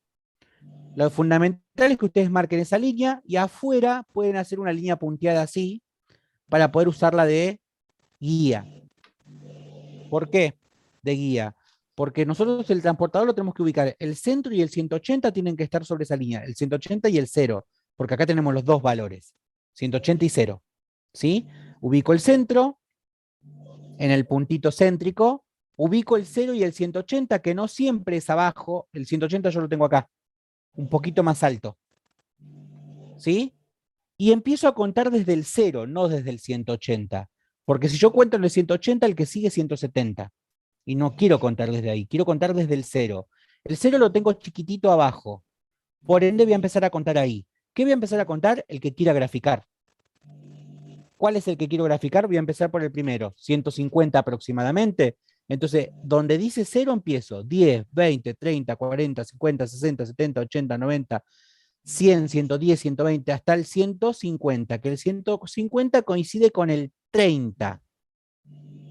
Lo fundamental es que ustedes marquen esa línea y afuera pueden hacer una línea punteada así para poder usarla de guía. ¿Por qué? De guía. Porque nosotros el transportador lo tenemos que ubicar. El centro y el 180 tienen que estar sobre esa línea. El 180 y el 0. Porque acá tenemos los dos valores. 180 y 0. ¿Sí? Ubico el centro en el puntito céntrico. Ubico el 0 y el 180, que no siempre es abajo. El 180 yo lo tengo acá. Un poquito más alto. ¿Sí? Y empiezo a contar desde el 0, no desde el 180. Porque si yo cuento en el 180, el que sigue es 170. Y no quiero contar desde ahí, quiero contar desde el 0. El 0 lo tengo chiquitito abajo. Por ende voy a empezar a contar ahí. ¿Qué voy a empezar a contar? El que quiera graficar. ¿Cuál es el que quiero graficar? Voy a empezar por el primero, 150 aproximadamente. Entonces, donde dice 0 empiezo. 10, 20, 30, 40, 50, 60, 70, 80, 90, 100, 110, 120, hasta el 150, que el 150 coincide con el 30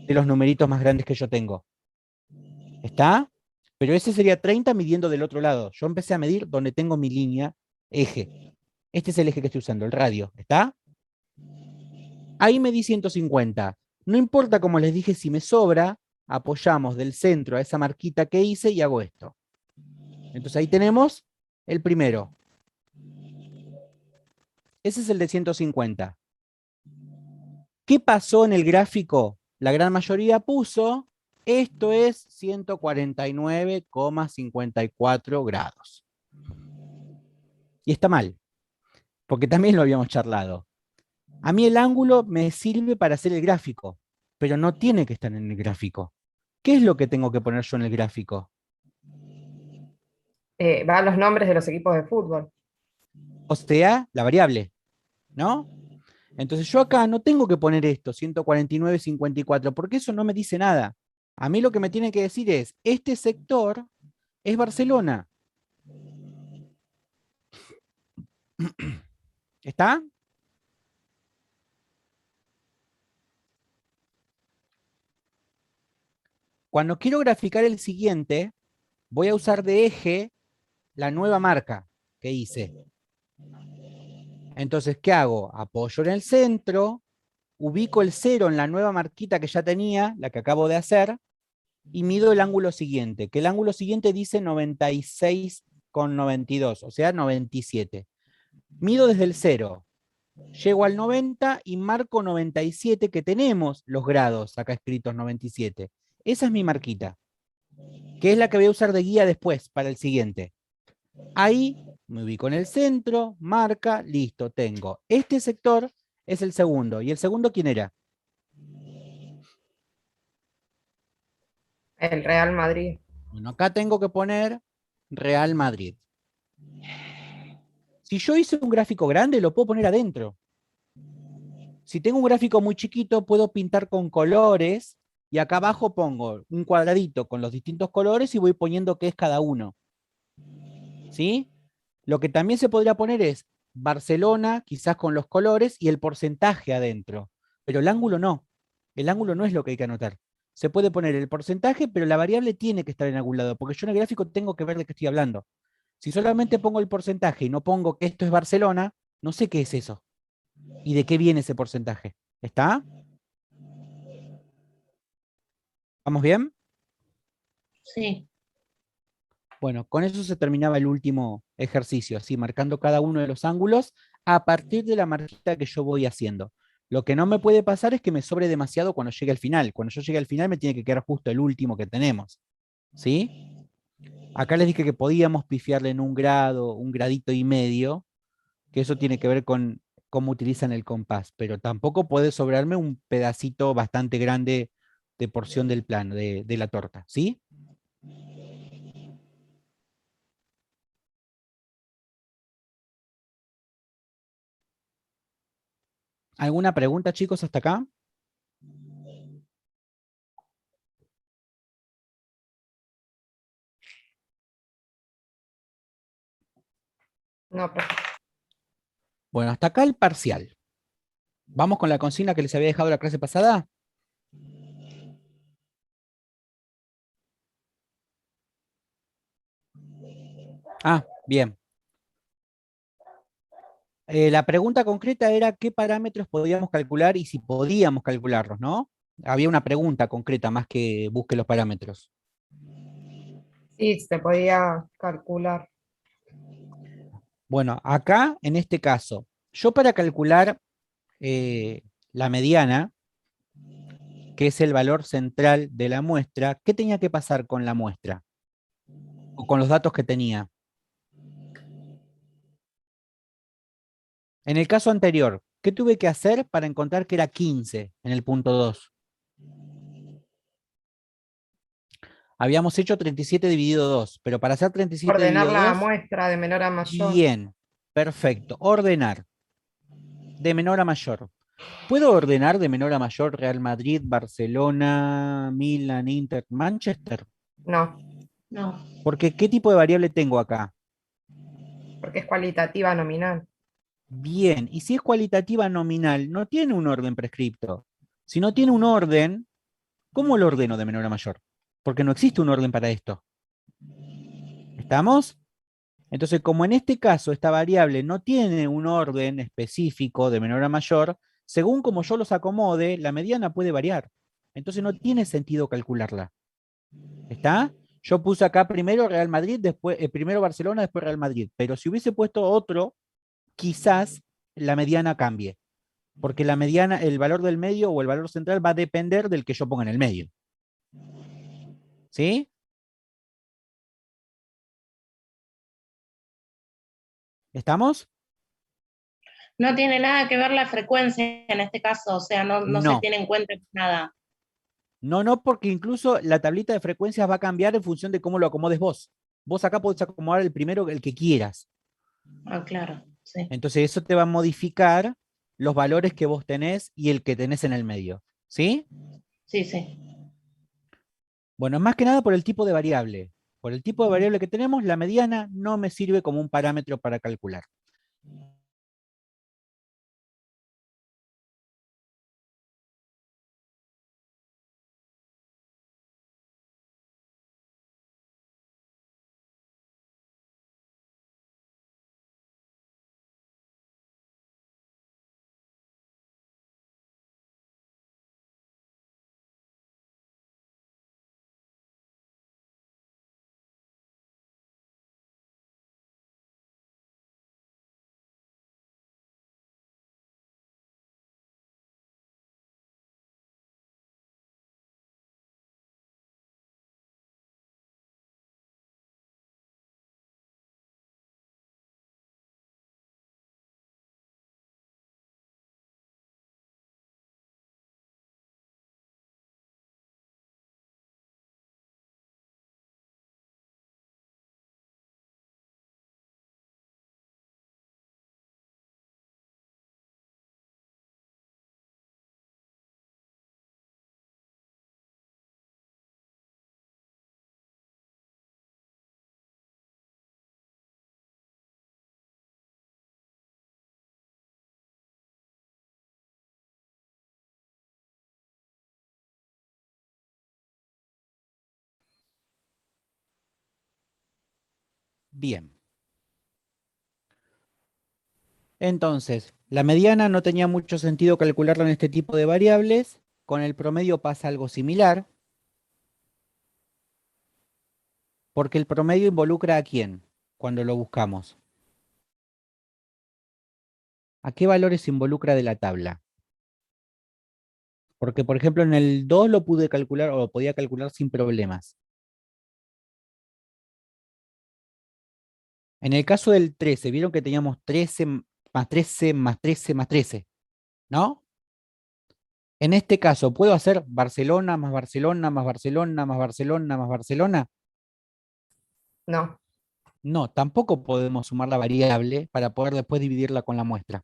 de los numeritos más grandes que yo tengo. ¿Está? Pero ese sería 30 midiendo del otro lado. Yo empecé a medir donde tengo mi línea eje. Este es el eje que estoy usando, el radio. ¿Está? Ahí medí 150. No importa, como les dije, si me sobra, apoyamos del centro a esa marquita que hice y hago esto. Entonces ahí tenemos el primero. Ese es el de 150. ¿Qué pasó en el gráfico? La gran mayoría puso, esto es 149,54 grados. Y está mal, porque también lo habíamos charlado. A mí el ángulo me sirve para hacer el gráfico, pero no tiene que estar en el gráfico. ¿Qué es lo que tengo que poner yo en el gráfico? Van los nombres de los equipos de fútbol. O sea, la variable, ¿no? Entonces yo acá no tengo que poner esto, 149,54, porque eso no me dice nada. A mí lo que me tiene que decir es, este sector es Barcelona. ¿Está? Cuando quiero graficar el siguiente, voy a usar de eje la nueva marca que hice. Entonces, ¿qué hago? Apoyo en el centro, ubico el 0 en la nueva marquita que ya tenía, la que acabo de hacer, y mido el ángulo siguiente, que el ángulo siguiente dice 96,92, o sea, 97. Mido desde el 0, llego al 90 y marco 97, que tenemos los grados acá escritos 97. Esa es mi marquita, que es la que voy a usar de guía después para el siguiente. Ahí me ubico en el centro, marca, listo, tengo. Este sector es el segundo. ¿Y el segundo quién era? El Real Madrid. Bueno, acá tengo que poner Real Madrid. Si yo hice un gráfico grande, lo puedo poner adentro. Si tengo un gráfico muy chiquito, puedo pintar con colores y acá abajo pongo un cuadradito con los distintos colores y voy poniendo qué es cada uno. ¿Sí? Lo que también se podría poner es Barcelona, quizás con los colores y el porcentaje adentro, pero el ángulo no. El ángulo no es lo que hay que anotar. Se puede poner el porcentaje, pero la variable tiene que estar en algún lado, porque yo en el gráfico tengo que ver de qué estoy hablando. Si solamente pongo el porcentaje y no pongo que esto es Barcelona, no sé qué es eso y de qué viene ese porcentaje. ¿Está? ¿Vamos bien? Sí. Bueno, con eso se terminaba el último ejercicio, así marcando cada uno de los ángulos a partir de la marquita que yo voy haciendo. Lo que no me puede pasar es que me sobre demasiado cuando llegue al final. Cuando yo llegue al final me tiene que quedar justo el último que tenemos. ¿Sí? Acá les dije que podíamos pifiarle en un grado, un gradito y medio, que eso tiene que ver con cómo utilizan el compás, pero tampoco puede sobrarme un pedacito bastante grande de porción del plano, de la torta. ¿Sí? ¿Alguna pregunta, chicos, hasta acá? No, profe. Bueno, hasta acá el parcial. ¿Vamos con la consigna que les había dejado la clase pasada? Ah, bien. La pregunta concreta era qué parámetros podíamos calcular y si podíamos calcularlos, ¿no? Había una pregunta concreta más que busque los parámetros. Sí, se podía calcular. Bueno, acá, en este caso, yo para calcular la mediana, que es el valor central de la muestra, ¿qué tenía que pasar con la muestra? O con los datos que tenía. En el caso anterior, ¿qué tuve que hacer para encontrar que era 15 en el punto 2? Habíamos hecho 37 dividido 2, pero para hacer 37 Ordenar dividido la 2, muestra de menor a mayor. bien, perfecto. Ordenar de menor a mayor. ¿Puedo ordenar de menor a mayor Real Madrid, Barcelona, Milan, Inter, Manchester? No, No. Porque ¿qué tipo de variable tengo acá? porque es cualitativa nominal. Bien, y si es cualitativa nominal, no tiene un orden prescripto. Si no tiene un orden, ¿cómo lo ordeno de menor a mayor? Porque no existe un orden para esto. ¿Estamos? Entonces, como en este caso esta variable no tiene un orden específico de menor a mayor, según como yo los acomode, la mediana puede variar. Entonces no tiene sentido calcularla. ¿Está? Yo puse acá primero Real Madrid, después, primero Barcelona, después Real Madrid. Pero si hubiese puesto otro, quizás la mediana cambie. Porque la mediana, el valor del medio o el valor central va a depender del que yo ponga en el medio. ¿Sí? ¿Estamos? No tiene nada que ver la frecuencia en este caso, o sea, no se No. tiene en cuenta nada. No, no, porque incluso la tablita de frecuencias va a cambiar en función de cómo lo acomodes vos. Vos acá podés acomodar el primero, el que quieras. Ah, claro, sí. Entonces eso te va a modificar los valores que vos tenés y el que tenés en el medio. ¿Sí? Sí, sí. Bueno, más que nada por el tipo de variable. Por el tipo de variable que tenemos, la mediana no me sirve como un parámetro para calcular. Bien. Entonces, la mediana no tenía mucho sentido calcularla en este tipo de variables. Con el promedio pasa algo similar. Porque el promedio involucra ¿a quién? Cuando lo buscamos. ¿A qué valores involucra de la tabla? Porque, por ejemplo, en el 2 lo pude calcular o lo podía calcular sin problemas. En el caso del 13, vieron que teníamos 13 más 13 más 13 más 13, ¿no? En este caso, ¿puedo hacer Barcelona más Barcelona más Barcelona más Barcelona más Barcelona? No. No, tampoco podemos sumar la variable para poder después dividirla con la muestra.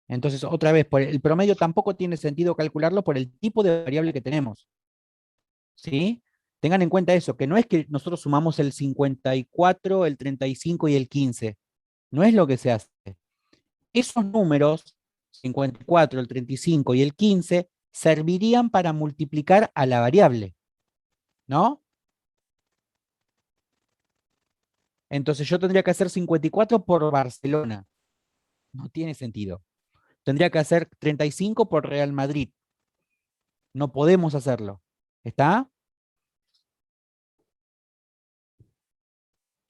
Entonces, otra vez, el promedio tampoco tiene sentido calcularlo por el tipo de variable que tenemos. ¿Sí? Tengan en cuenta eso, que no es que nosotros sumamos el 54, el 35 y el 15. No es lo que se hace. Esos números, 54, el 35 y el 15, servirían para multiplicar a la variable, ¿no? Entonces yo tendría que hacer 54 por Barcelona. No tiene sentido. Tendría que hacer 35 por Real Madrid. No podemos hacerlo. ¿Está?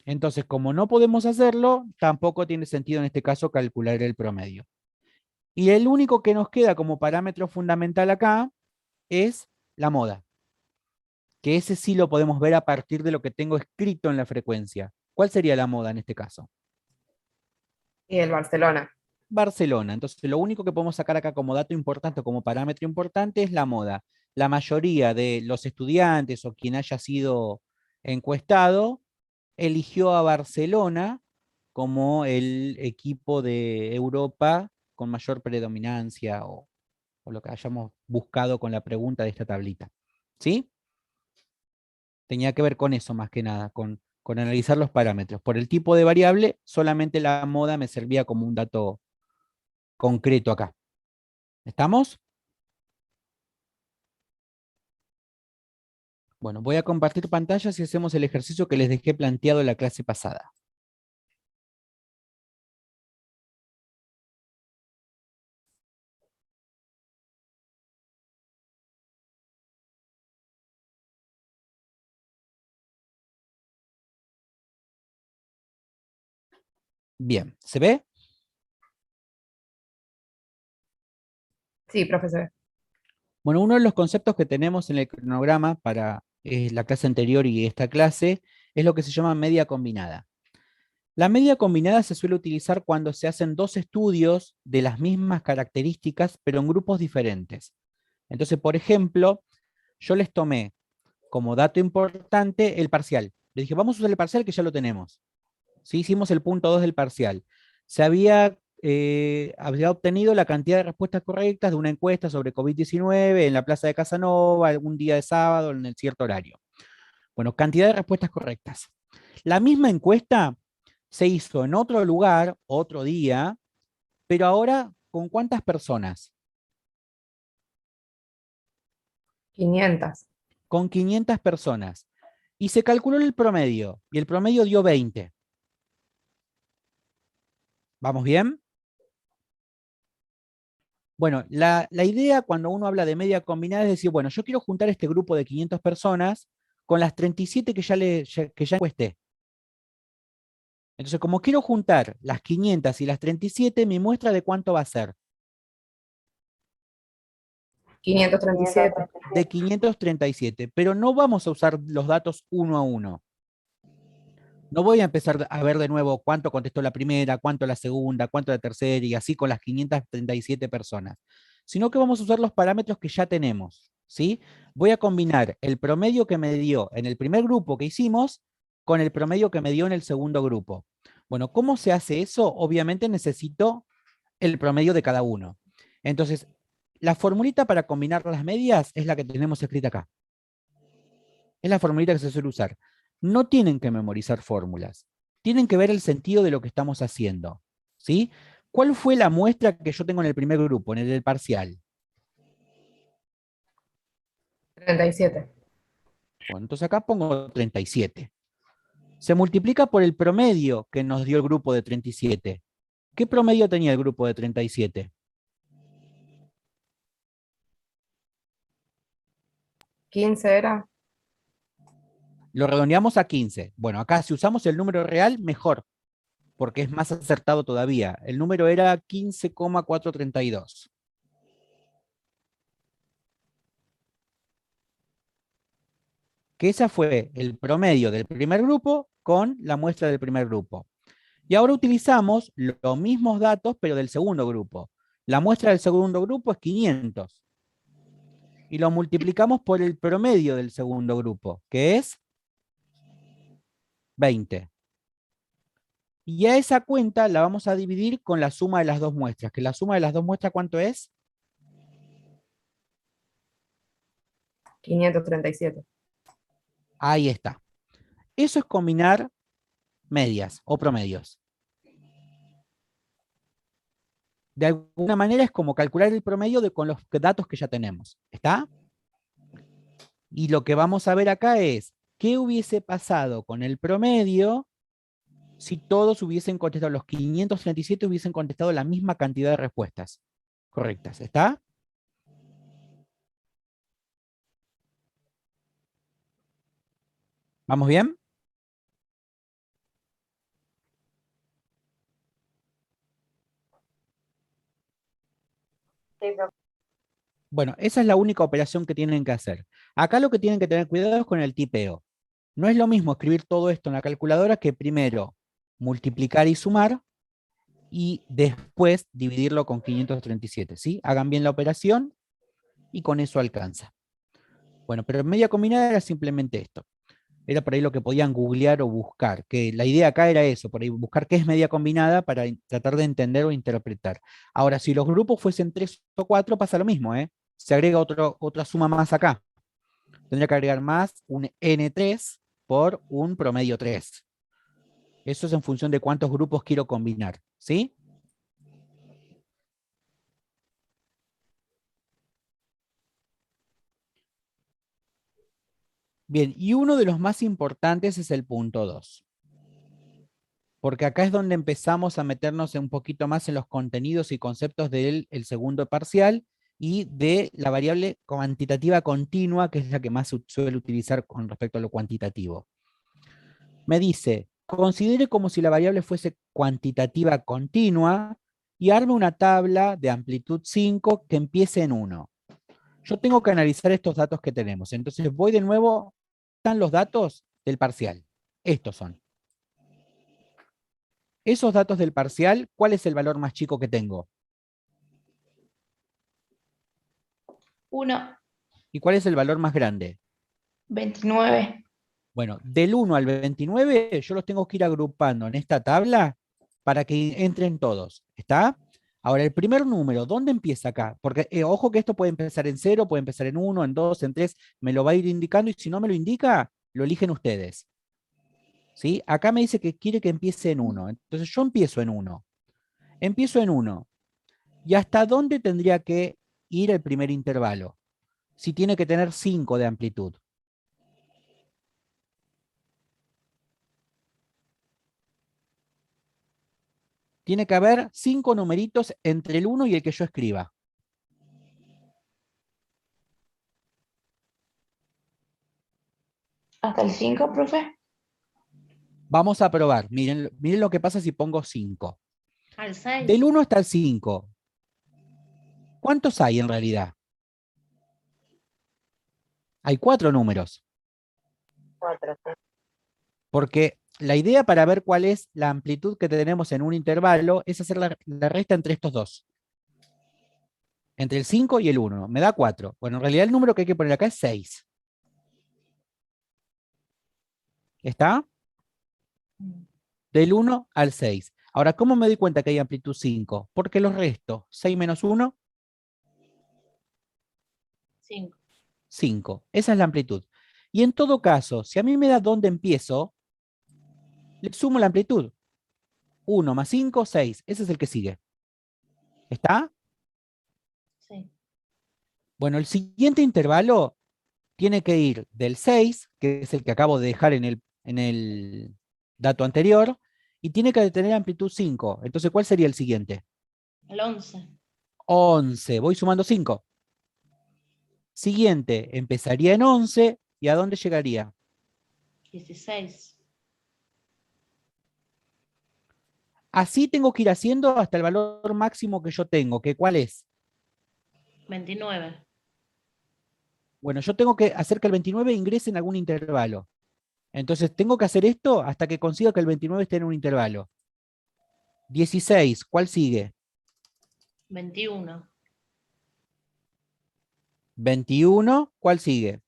Entonces, como no podemos hacerlo, tampoco tiene sentido en este caso calcular el promedio. Y el único que nos queda como parámetro fundamental acá es la moda, que ese sí lo podemos ver a partir de lo que tengo escrito en la frecuencia. ¿Cuál sería la moda en este caso? Y el Barcelona. Barcelona. Entonces, lo único que podemos sacar acá como dato importante o como parámetro importante es la moda. La mayoría de los estudiantes o quien haya sido encuestado eligió a Barcelona como el equipo de Europa con mayor predominancia o lo que hayamos buscado con la pregunta de esta tablita. ¿Sí? Tenía que ver con eso más que nada, con analizar los parámetros. Por el tipo de variable, solamente la moda me servía como un dato concreto acá. ¿Estamos? Bueno, voy a compartir pantallas y hacemos el ejercicio que les dejé planteado en la clase pasada. Bien, ¿se ve? Sí, profesor. Bueno, uno de los conceptos que tenemos en el cronograma para la clase anterior y esta clase es lo que se llama media combinada. La media combinada se suele utilizar cuando se hacen dos estudios de las mismas características, pero en grupos diferentes. Entonces, por ejemplo, yo les tomé como dato importante el parcial. Les dije, vamos a usar el parcial que ya lo tenemos. ¿Sí? Hicimos el punto 2 del parcial. Se había obtenido la cantidad de respuestas correctas de una encuesta sobre COVID-19 en la Plaza de Casanova, algún día de sábado, en el cierto horario. Bueno, cantidad de respuestas correctas. La misma encuesta se hizo en otro lugar, otro día, pero ahora, ¿con cuántas personas? 500. Con 500 personas. Y se calculó el promedio, y el promedio dio 20. ¿Vamos bien? Bueno, la idea cuando uno habla de media combinada es decir, bueno, yo quiero juntar este grupo de 500 personas con las 37 que ya encuesté. Entonces, como quiero juntar las 500 y las 37, mi muestra de cuánto va a ser. 537. De 537, pero no vamos a usar los datos uno a uno. No voy a empezar a ver de nuevo cuánto contestó la primera, cuánto la segunda, cuánto la tercera y así con las 537 personas, sino que vamos a usar los parámetros que ya tenemos, ¿sí? Voy a combinar el promedio que me dio en el primer grupo que hicimos con el promedio que me dio en el segundo grupo. Bueno, ¿cómo se hace eso? Obviamente necesito el promedio de cada uno. Entonces, la formulita para combinar las medias es la que tenemos escrita acá. Es la formulita que se suele usar. No tienen que memorizar fórmulas. Tienen que ver el sentido de lo que estamos haciendo. ¿Sí? ¿Cuál fue la muestra que yo tengo en el primer grupo, en el del parcial? 37. Bueno, entonces acá pongo 37. Se multiplica por el promedio que nos dio el grupo de 37. ¿Qué promedio tenía el grupo de 37? 15 era. Lo redondeamos a 15. Bueno, acá si usamos el número real, mejor, porque es más acertado todavía. El número era 15,432. Que esa fue el promedio del primer grupo con la muestra del primer grupo. Y ahora utilizamos los mismos datos, pero del segundo grupo. La muestra del segundo grupo es 500. Y lo multiplicamos por el promedio del segundo grupo, que es 20. Y a esa cuenta la vamos a dividir con la suma de las dos muestras. Que la suma de las dos muestras, ¿cuánto es? 537. Ahí está. Eso es combinar medias o promedios. De alguna manera es como calcular el promedio con los datos que ya tenemos. ¿Está? Y lo que vamos a ver acá es qué hubiese pasado con el promedio si todos hubiesen contestado, los 537 hubiesen contestado la misma cantidad de respuestas correctas. ¿Está? ¿Vamos bien? Sí, profe. Bueno, esa es la única operación que tienen que hacer. Acá lo que tienen que tener cuidado es con el tipeo. No es lo mismo escribir todo esto en la calculadora que primero multiplicar y sumar y después dividirlo con 537, ¿sí? Hagan bien la operación y con eso alcanza. Bueno, pero media combinada era simplemente esto. Era por ahí lo que podían googlear o buscar, que la idea acá era eso, por ahí buscar qué es media combinada para tratar de entender o interpretar. Ahora, si los grupos fuesen 3 o 4, pasa lo mismo, ¿eh? Se agrega otra suma más acá. Tendría que agregar más un N3 por un promedio 3. Eso es en función de cuántos grupos quiero combinar, ¿sí? Bien, y uno de los más importantes es el punto 2. Porque acá es donde empezamos a meternos un poquito más en los contenidos y conceptos del segundo parcial y de la variable cuantitativa continua, que es la que más se suele utilizar con respecto a lo cuantitativo. Me dice, considere como si la variable fuese cuantitativa continua y arme una tabla de amplitud 5 que empiece en 1. Yo tengo que analizar estos datos que tenemos. Entonces voy de nuevo, están los datos del parcial. Estos son. Esos datos del parcial, ¿cuál es el valor más chico que tengo? 1, ¿Y cuál es el valor más grande? 29. Bueno, del 1 al 29 yo los tengo que ir agrupando en esta tabla para que entren todos. ¿Está? Ahora, el primer número, ¿dónde empieza acá? Porque, ojo que esto puede empezar en 0, puede empezar en 1, en 2, en 3, me lo va a ir indicando y si no me lo indica, lo eligen ustedes. ¿Sí? Acá me dice que quiere que empiece en 1. Entonces yo empiezo en 1. Empiezo en 1. ¿Y hasta dónde tendría que ir el primer intervalo? Si tiene que tener 5 de amplitud. Tiene que haber 5 numeritos entre el 1 y el que yo escriba. ¿Hasta el 5, profe? Vamos a probar. Miren lo que pasa si pongo 5. Al 6. Del 1 hasta el 5. ¿Cuántos hay en realidad? Hay 4 números. 4, sí. Porque la idea para ver cuál es la amplitud que tenemos en un intervalo es hacer la resta entre estos dos. Entre el 5 y el 1. Me da 4. Bueno, en realidad el número que hay que poner acá es 6. ¿Está? Del 1 al 6. Ahora, ¿cómo me doy cuenta que hay amplitud 5? Porque los resto. 6 menos 1, 5. 5. Esa es la amplitud. Y en todo caso, si a mí me da dónde empiezo, le sumo la amplitud. 1 más 5, 6. Ese es el que sigue. ¿Está? Sí. Bueno, el siguiente intervalo tiene que ir del 6, que es el que acabo de dejar en el dato anterior, y tiene que tener amplitud 5. Entonces, ¿cuál sería el siguiente? El 11. 11. Voy sumando 5. Siguiente, empezaría en 11, ¿y a dónde llegaría? 16. Así tengo que ir haciendo hasta el valor máximo que yo tengo, que ¿cuál es? 29. Bueno, yo tengo que hacer que el 29 ingrese en algún intervalo. Entonces, tengo que hacer esto hasta que consiga que el 29 esté en un intervalo. 16, ¿cuál sigue? 21. 21, ¿cuál sigue?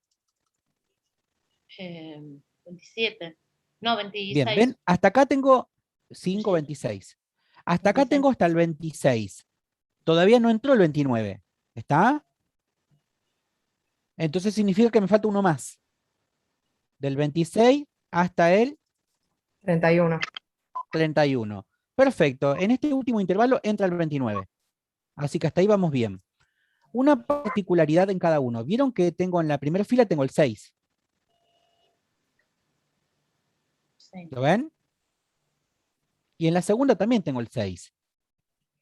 27. No, Bien, 26. ¿ven? Hasta acá tengo 5, 26. Hasta acá 26. tengo hasta el 26. Todavía no entró el 29. ¿Está? Entonces significa que me falta uno más. Del 26 hasta el 31. 31. Perfecto. En este último intervalo entra el 29. Así que hasta ahí vamos bien. Una particularidad en cada uno. ¿Vieron que tengo en la primera fila tengo el 6? Sí. ¿Lo ven? Y en la segunda también tengo el 6.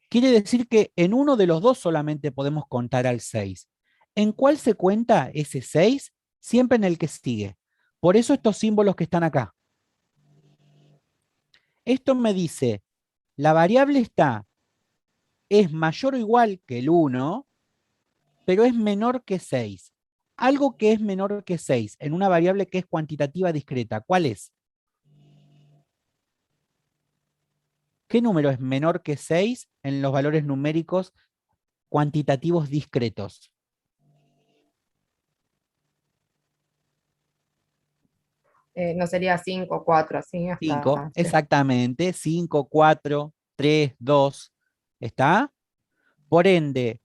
Quiere decir que en uno de los dos solamente podemos contar al 6. ¿En cuál se cuenta ese 6? Siempre en el que sigue. Por eso estos símbolos que están acá. Esto me dice, la variable es mayor o igual que el 1, pero es menor que 6. Algo que es menor que 6 en una variable que es cuantitativa discreta, ¿cuál es? ¿Qué número es menor que 6 en los valores numéricos cuantitativos discretos? No sería 5, 4, así 5, hasta. exactamente. 5, 4, 3, 2. ¿Está? Por ende,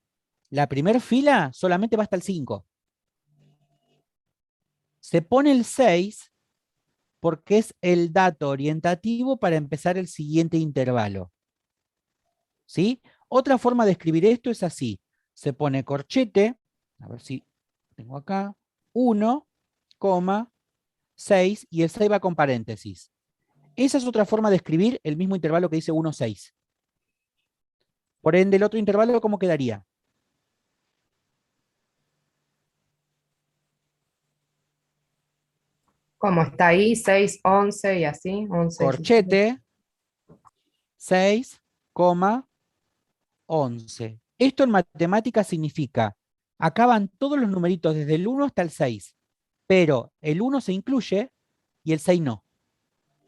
la primera fila solamente va hasta el 5. Se pone el 6 porque es el dato orientativo para empezar el siguiente intervalo. ¿Sí? Otra forma de escribir esto es así. Se pone corchete, a ver si tengo acá, 1, 6, y el 6 va con paréntesis. Esa es otra forma de escribir el mismo intervalo que dice 1, 6. Por ende, el otro intervalo, ¿cómo quedaría? Como está ahí, 6, 11 y así. 11, 16. Corchete, 6, 11. Esto en matemáticas significa, acá van todos los numeritos desde el 1 hasta el 6, pero el 1 se incluye y el 6 no.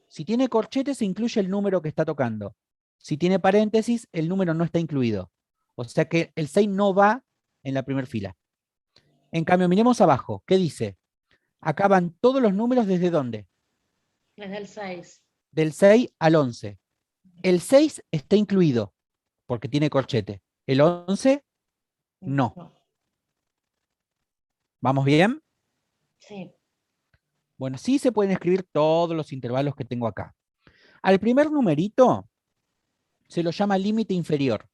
Si tiene corchete, se incluye el número que está tocando. Si tiene paréntesis, el número no está incluido. O sea que el 6 no va en la primera fila. En cambio, miremos abajo. ¿Qué dice? Acá van todos los números ¿desde dónde? Desde el 6. Del 6 al 11. El 6 está incluido porque tiene corchete. El 11 no. ¿Vamos bien? Sí. Bueno, sí se pueden escribir todos los intervalos que tengo acá. Al primer numerito se lo llama límite inferior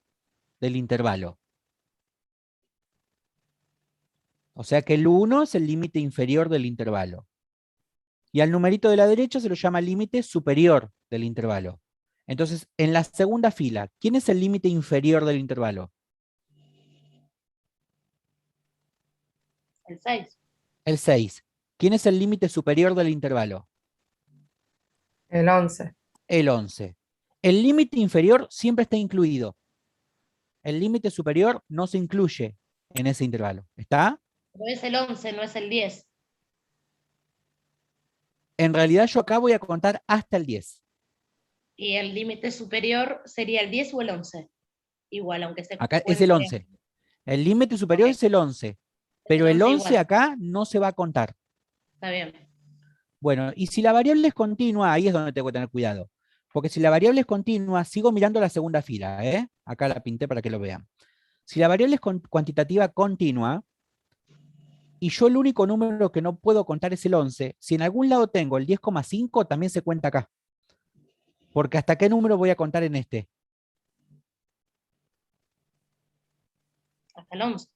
del intervalo. O sea que el 1 es el límite inferior del intervalo. Y al numerito de la derecha se lo llama límite superior del intervalo. Entonces, en la segunda fila, ¿quién es el límite inferior del intervalo? El 6. El 6. ¿Quién es el límite superior del intervalo? El 11. El 11. El límite inferior siempre está incluido. El límite superior no se incluye en ese intervalo. ¿Está? Pero es el 11, no es el 10. En realidad yo acá voy a contar hasta el 10. Y el límite superior sería el 10 o el 11. Igual, aunque se Acá es cuente. el 11. El límite superior Ok. es el 11. Pero el 11 11 igual. acá no se va a contar. Está bien. Bueno, y si la variable es continua, ahí es donde tengo que tener cuidado. Porque si la variable es continua, sigo mirando la segunda fila. Acá la pinté para que lo vean. Si la variable es cuantitativa continua, y yo el único número que no puedo contar es el 11, si en algún lado tengo el 10,5, también se cuenta acá. Porque ¿hasta qué número voy a contar en este? Hasta el 11.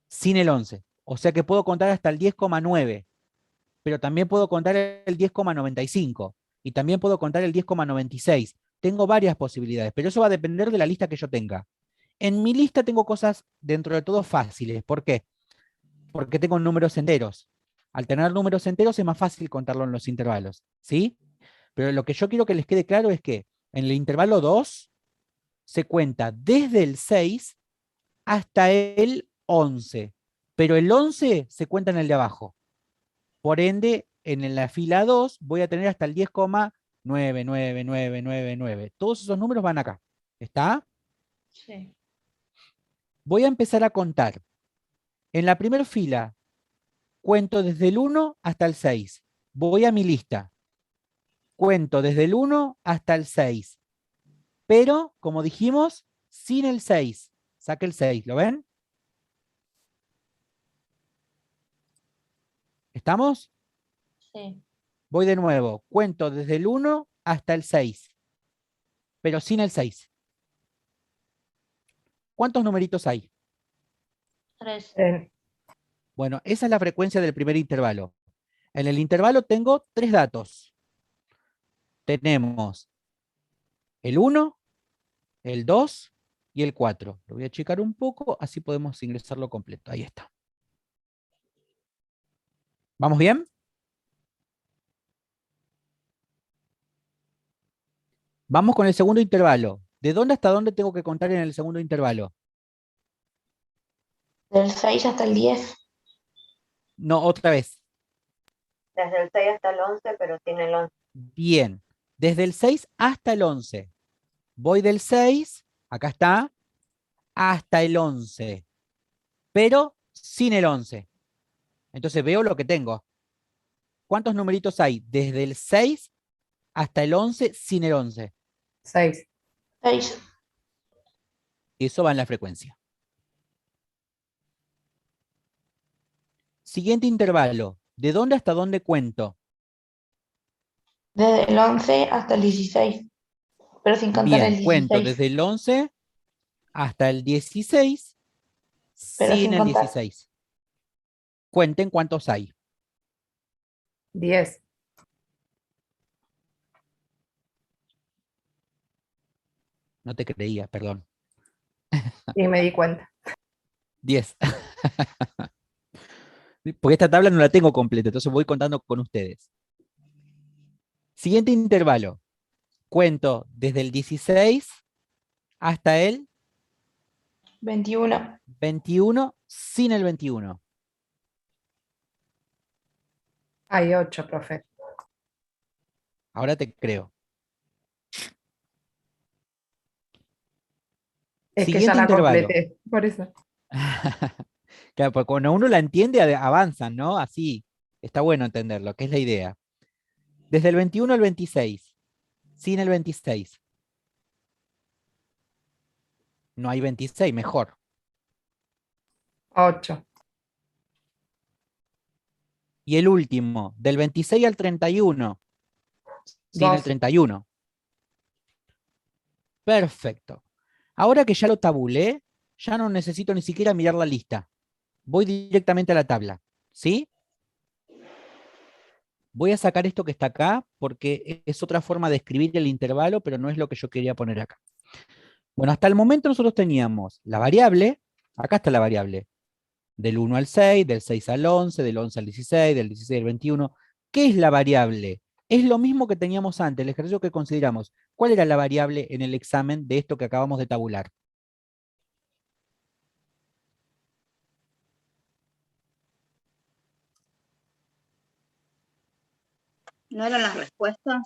Sin el 11. O sea que puedo contar hasta el 10,9. Pero también puedo contar el 10,95. Y también puedo contar el 10,96. Tengo varias posibilidades, pero eso va a depender de la lista que yo tenga. En mi lista tengo cosas dentro de todo fáciles. ¿Por qué? Porque tengo números enteros. Al tener números enteros es más fácil contarlo en los intervalos, ¿sí? Pero lo que yo quiero que les quede claro es que en el intervalo 2 se cuenta desde el 6 hasta el 11, pero el 11 se cuenta en el de abajo. Por ende, en la fila 2 voy a tener hasta el 10,99999. Todos esos números van acá. ¿Está? Sí. Voy a empezar a contar. En la primera fila cuento desde el 1 hasta el 6. Voy a mi lista. Cuento desde el 1 hasta el 6. Pero, como dijimos, sin el 6. Saque el 6, ¿lo ven? ¿Estamos? Sí. Voy de nuevo. Cuento desde el 1 hasta el 6. Pero sin el 6. ¿Cuántos numeritos hay? 3. Bueno, esa es la frecuencia del primer intervalo. En el intervalo tengo 3 datos. Tenemos el 1, el 2 y el 4. Lo voy a achicar un poco, así podemos ingresarlo completo. Ahí está. ¿Vamos bien? Vamos con el segundo intervalo. ¿De dónde hasta dónde tengo que contar en el segundo intervalo? Del 6 hasta el 10. No, otra vez. Desde el 6 hasta el 11, pero sin el 11. Bien. Desde el 6 hasta el 11. Voy del 6, acá está, hasta el 11. Pero sin el 11. Entonces veo lo que tengo. ¿Cuántos numeritos hay? Desde el 6 hasta el 11 sin el 11. 6. 6. Eso va en la frecuencia. Siguiente intervalo. ¿De dónde hasta dónde cuento? Desde el 11 hasta el 16. Pero sin contar el Bien, cuento 16. desde el 11 hasta el 16 Pero sin sin el contar. 16. Cuenten cuántos hay. 10. No te creía, perdón. Y me di cuenta. 10. Porque esta tabla no la tengo completa, entonces voy contando con ustedes. Siguiente intervalo. Cuento desde el 16 hasta el 21. 21 sin el 21. Hay 8, profe. Ahora te creo. Es que Siguiente ya la intervalo. completé, por eso. Claro, porque cuando uno la entiende, avanzan, ¿no? Así. Está bueno entenderlo, que es la idea. Desde el 21 al 26. Sin el 26. No hay 26, mejor. 8. Y el último, del 26 al 31. Sin el 2. 31. Perfecto. Ahora que ya lo tabulé, ya no necesito ni siquiera mirar la lista. Voy directamente a la tabla. ¿Sí? Voy a sacar esto que está acá porque es otra forma de escribir el intervalo, pero no es lo que yo quería poner acá. Bueno, hasta el momento nosotros teníamos la variable, acá está la variable, del 1 al 6, del 6 al 11, del 11 al 16, del 16 al 21. ¿Qué es la variable? Es lo mismo que teníamos antes, el ejercicio que consideramos. ¿Cuál era la variable en el examen de esto que acabamos de tabular? ¿No eran las respuestas?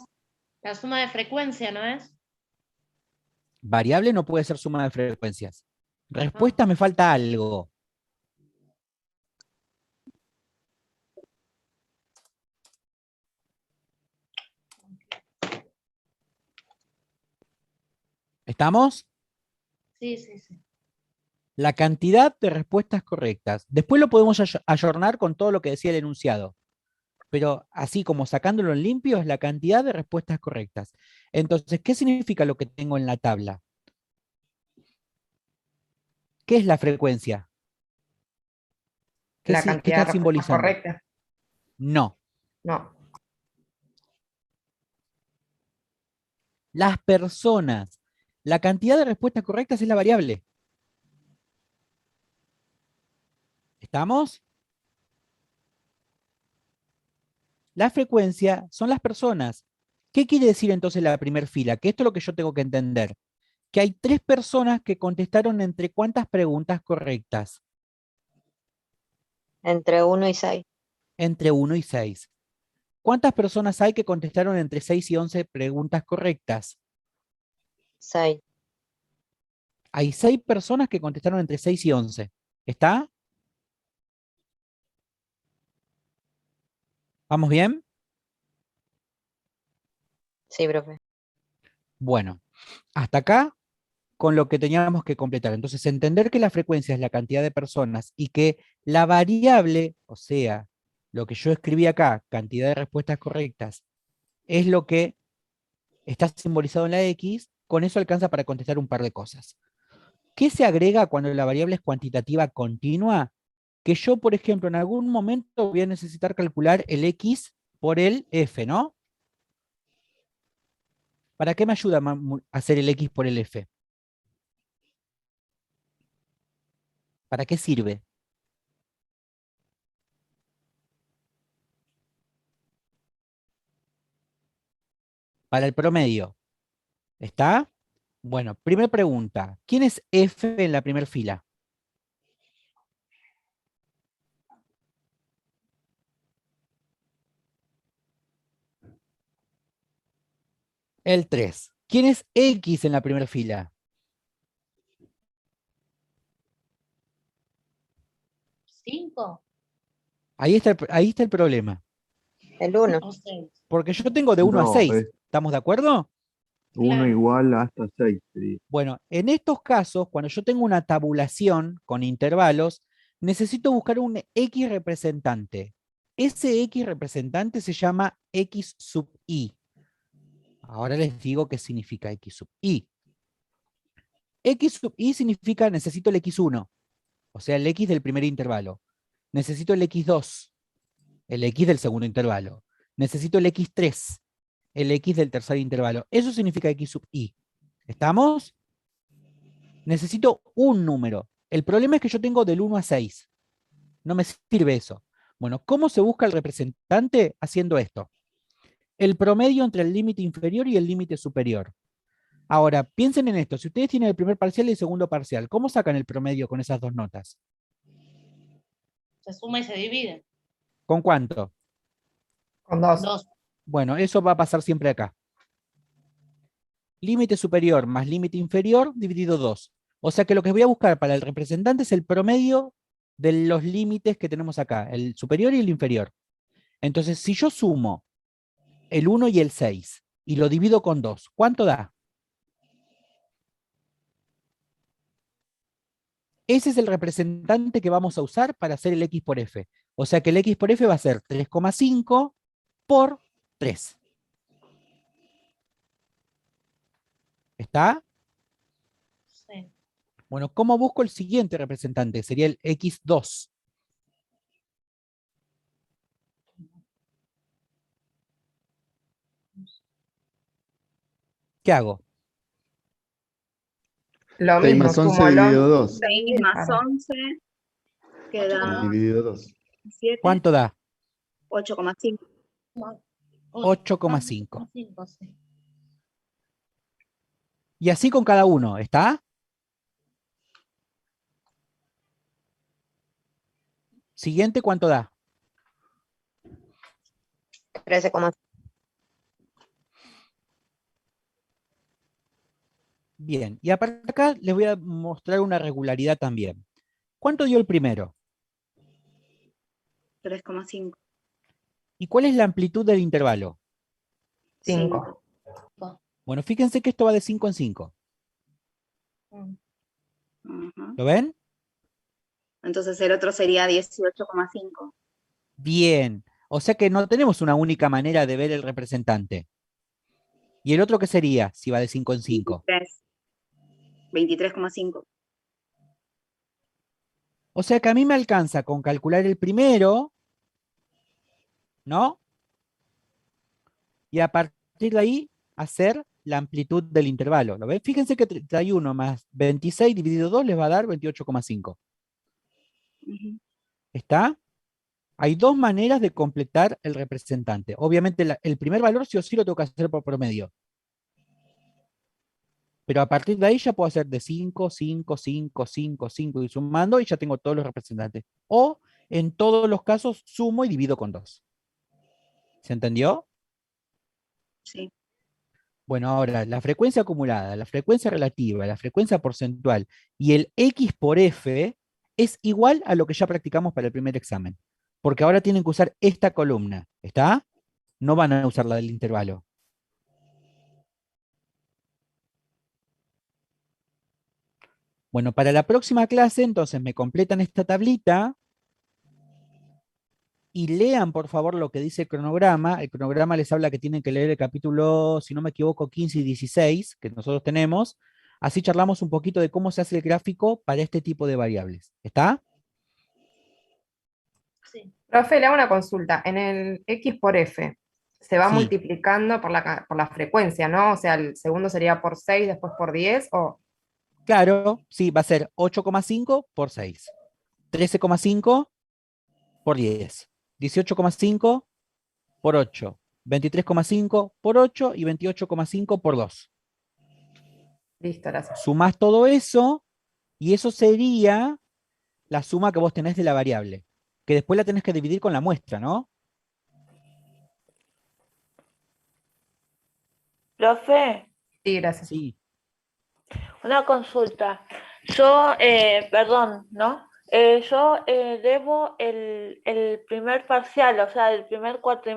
La suma de frecuencia, ¿no es? Variable no puede ser suma de frecuencias. Respuesta me falta algo. ¿Estamos? Sí, sí, sí. La cantidad de respuestas correctas. Después lo podemos ayornar con todo lo que decía el enunciado. Pero así como sacándolo en limpio es la cantidad de respuestas correctas. Entonces, ¿qué significa lo que tengo en la tabla? ¿Qué es la frecuencia? ¿Qué La qué cantidad está de respuestas simbolizando? correctas. No. No. Las personas. La cantidad de respuestas correctas es la variable. ¿Estamos? La frecuencia son las personas. ¿Qué quiere decir entonces la primera fila? Que esto es lo que yo tengo que entender. Que hay 3 personas que contestaron entre cuántas preguntas correctas. Entre 1 y 6. Entre 1 y 6. ¿Cuántas personas hay que contestaron entre 6 y 11 preguntas correctas? 6. Hay 6 personas que contestaron entre 6 y 11. ¿Está? ¿Vamos bien? Sí, profe. Bueno, hasta acá con lo que teníamos que completar. Entonces, entender que la frecuencia es la cantidad de personas y que la variable, o sea, lo que yo escribí acá, cantidad de respuestas correctas, es lo que está simbolizado en la X, con eso alcanza para contestar un par de cosas. ¿Qué se agrega cuando la variable es cuantitativa continua? Que yo, por ejemplo, en algún momento voy a necesitar calcular el X por el F, ¿no? ¿Para qué me ayuda a hacer el X por el F? ¿Para qué sirve? Para el promedio. ¿Está? Bueno, primera pregunta. ¿Quién es F en la primera fila? El 3. ¿Quién es X en la primera fila? 5 Ahí está el problema. El 1. o 6. Porque yo tengo de 1 a No, 6. es ¿Estamos de acuerdo? 1 Claro. igual hasta 6 sería. Bueno, en estos casos, cuando yo tengo una tabulación con intervalos, necesito buscar un X representante. Ese X representante se llama X sub I. Ahora les digo qué significa X sub I. X sub I significa necesito el X1, o sea, el X del primer intervalo. Necesito el X2, el X del segundo intervalo. Necesito el X3, el X del tercer intervalo. Eso significa X sub I. ¿Estamos? Necesito un número. El problema es que yo tengo del 1 a 6. No me sirve eso. Bueno, ¿cómo se busca el representante? Haciendo esto. El promedio entre el límite inferior y el límite superior. Ahora, piensen en esto. Si ustedes tienen el primer parcial y el segundo parcial, ¿cómo sacan el promedio con esas dos notas? Se suma y se divide. ¿Con cuánto? Con 2. 2. Bueno, eso va a pasar siempre acá. Límite superior más límite inferior dividido 2. O sea que lo que voy a buscar para el representante es el promedio de los límites que tenemos acá, el superior y el inferior. Entonces, si yo sumo el 1 y el 6 y lo divido con 2, ¿cuánto da? Ese es el representante que vamos a usar para hacer el X por F. O sea que el X por F va a ser 3,5 por 3. ¿Está? Sí. Bueno, ¿cómo busco el siguiente representante? Sería el X2. ¿Qué hago? Lo 6 mismo, más 11 sumo el dividido 11. 2. 6 más Claro. 11 queda Dividido 2. 7, ¿Cuánto da? 8,5. 8,5. 5, sí. Y así con cada uno, ¿está? Siguiente, ¿cuánto da? 13,5. Bien, y aparte acá les voy a mostrar una regularidad también. ¿Cuánto dio el primero? 3,5. ¿Y cuál es la amplitud del intervalo? 5. Bueno, fíjense que esto va de 5 en 5. Mm. Ujú. ¿Lo ven? Entonces el otro sería 18,5. Bien. O sea que no tenemos una única manera de ver el representante. ¿Y el otro qué sería si va de 5 en 5? 23,5. O sea que a mí me alcanza con calcular el primero, ¿no? Y a partir de ahí hacer la amplitud del intervalo. ¿Lo ven? Fíjense que 31 más 26 dividido 2 les va a dar 28,5. Ujú. ¿Está? Hay dos maneras de completar el representante. Obviamente el primer valor sí o sí lo tengo que hacer por promedio. Pero a partir de ahí ya puedo hacer de 5, 5, 5, 5, 5 y sumando y ya tengo todos los representantes. O en todos los casos sumo y divido con 2. ¿Se entendió? Sí. Bueno, ahora la frecuencia acumulada, la frecuencia relativa, la frecuencia porcentual y el X por F es igual a lo que ya practicamos para el primer examen. Porque ahora tienen que usar esta columna. ¿Está? No van a usar la del intervalo. Bueno, para la próxima clase, entonces me completan esta tablita y lean, por favor, lo que dice el cronograma. El cronograma les habla que tienen que leer el capítulo, si no me equivoco, 15 y 16, que nosotros tenemos. Así charlamos un poquito de cómo se hace el gráfico para este tipo de variables. ¿Está? Sí. Profe, le hago una consulta. En el X por F, se va Sí. multiplicando por la frecuencia, ¿no? O sea, el segundo sería por 6, después por 10, o... Claro, sí, va a ser 8,5 por 6, 13,5 por 10, 18,5 por 8, 23,5 por 8 y 28,5 por 2. Listo, gracias. Sumás todo eso y eso sería la suma que vos tenés de la variable, que después la tenés que dividir con la muestra, ¿no? Profe, Sí, gracias. Sí. una consulta. Yo, perdón, ¿no? Yo debo el primer parcial, o sea, el primer cuatrimestre.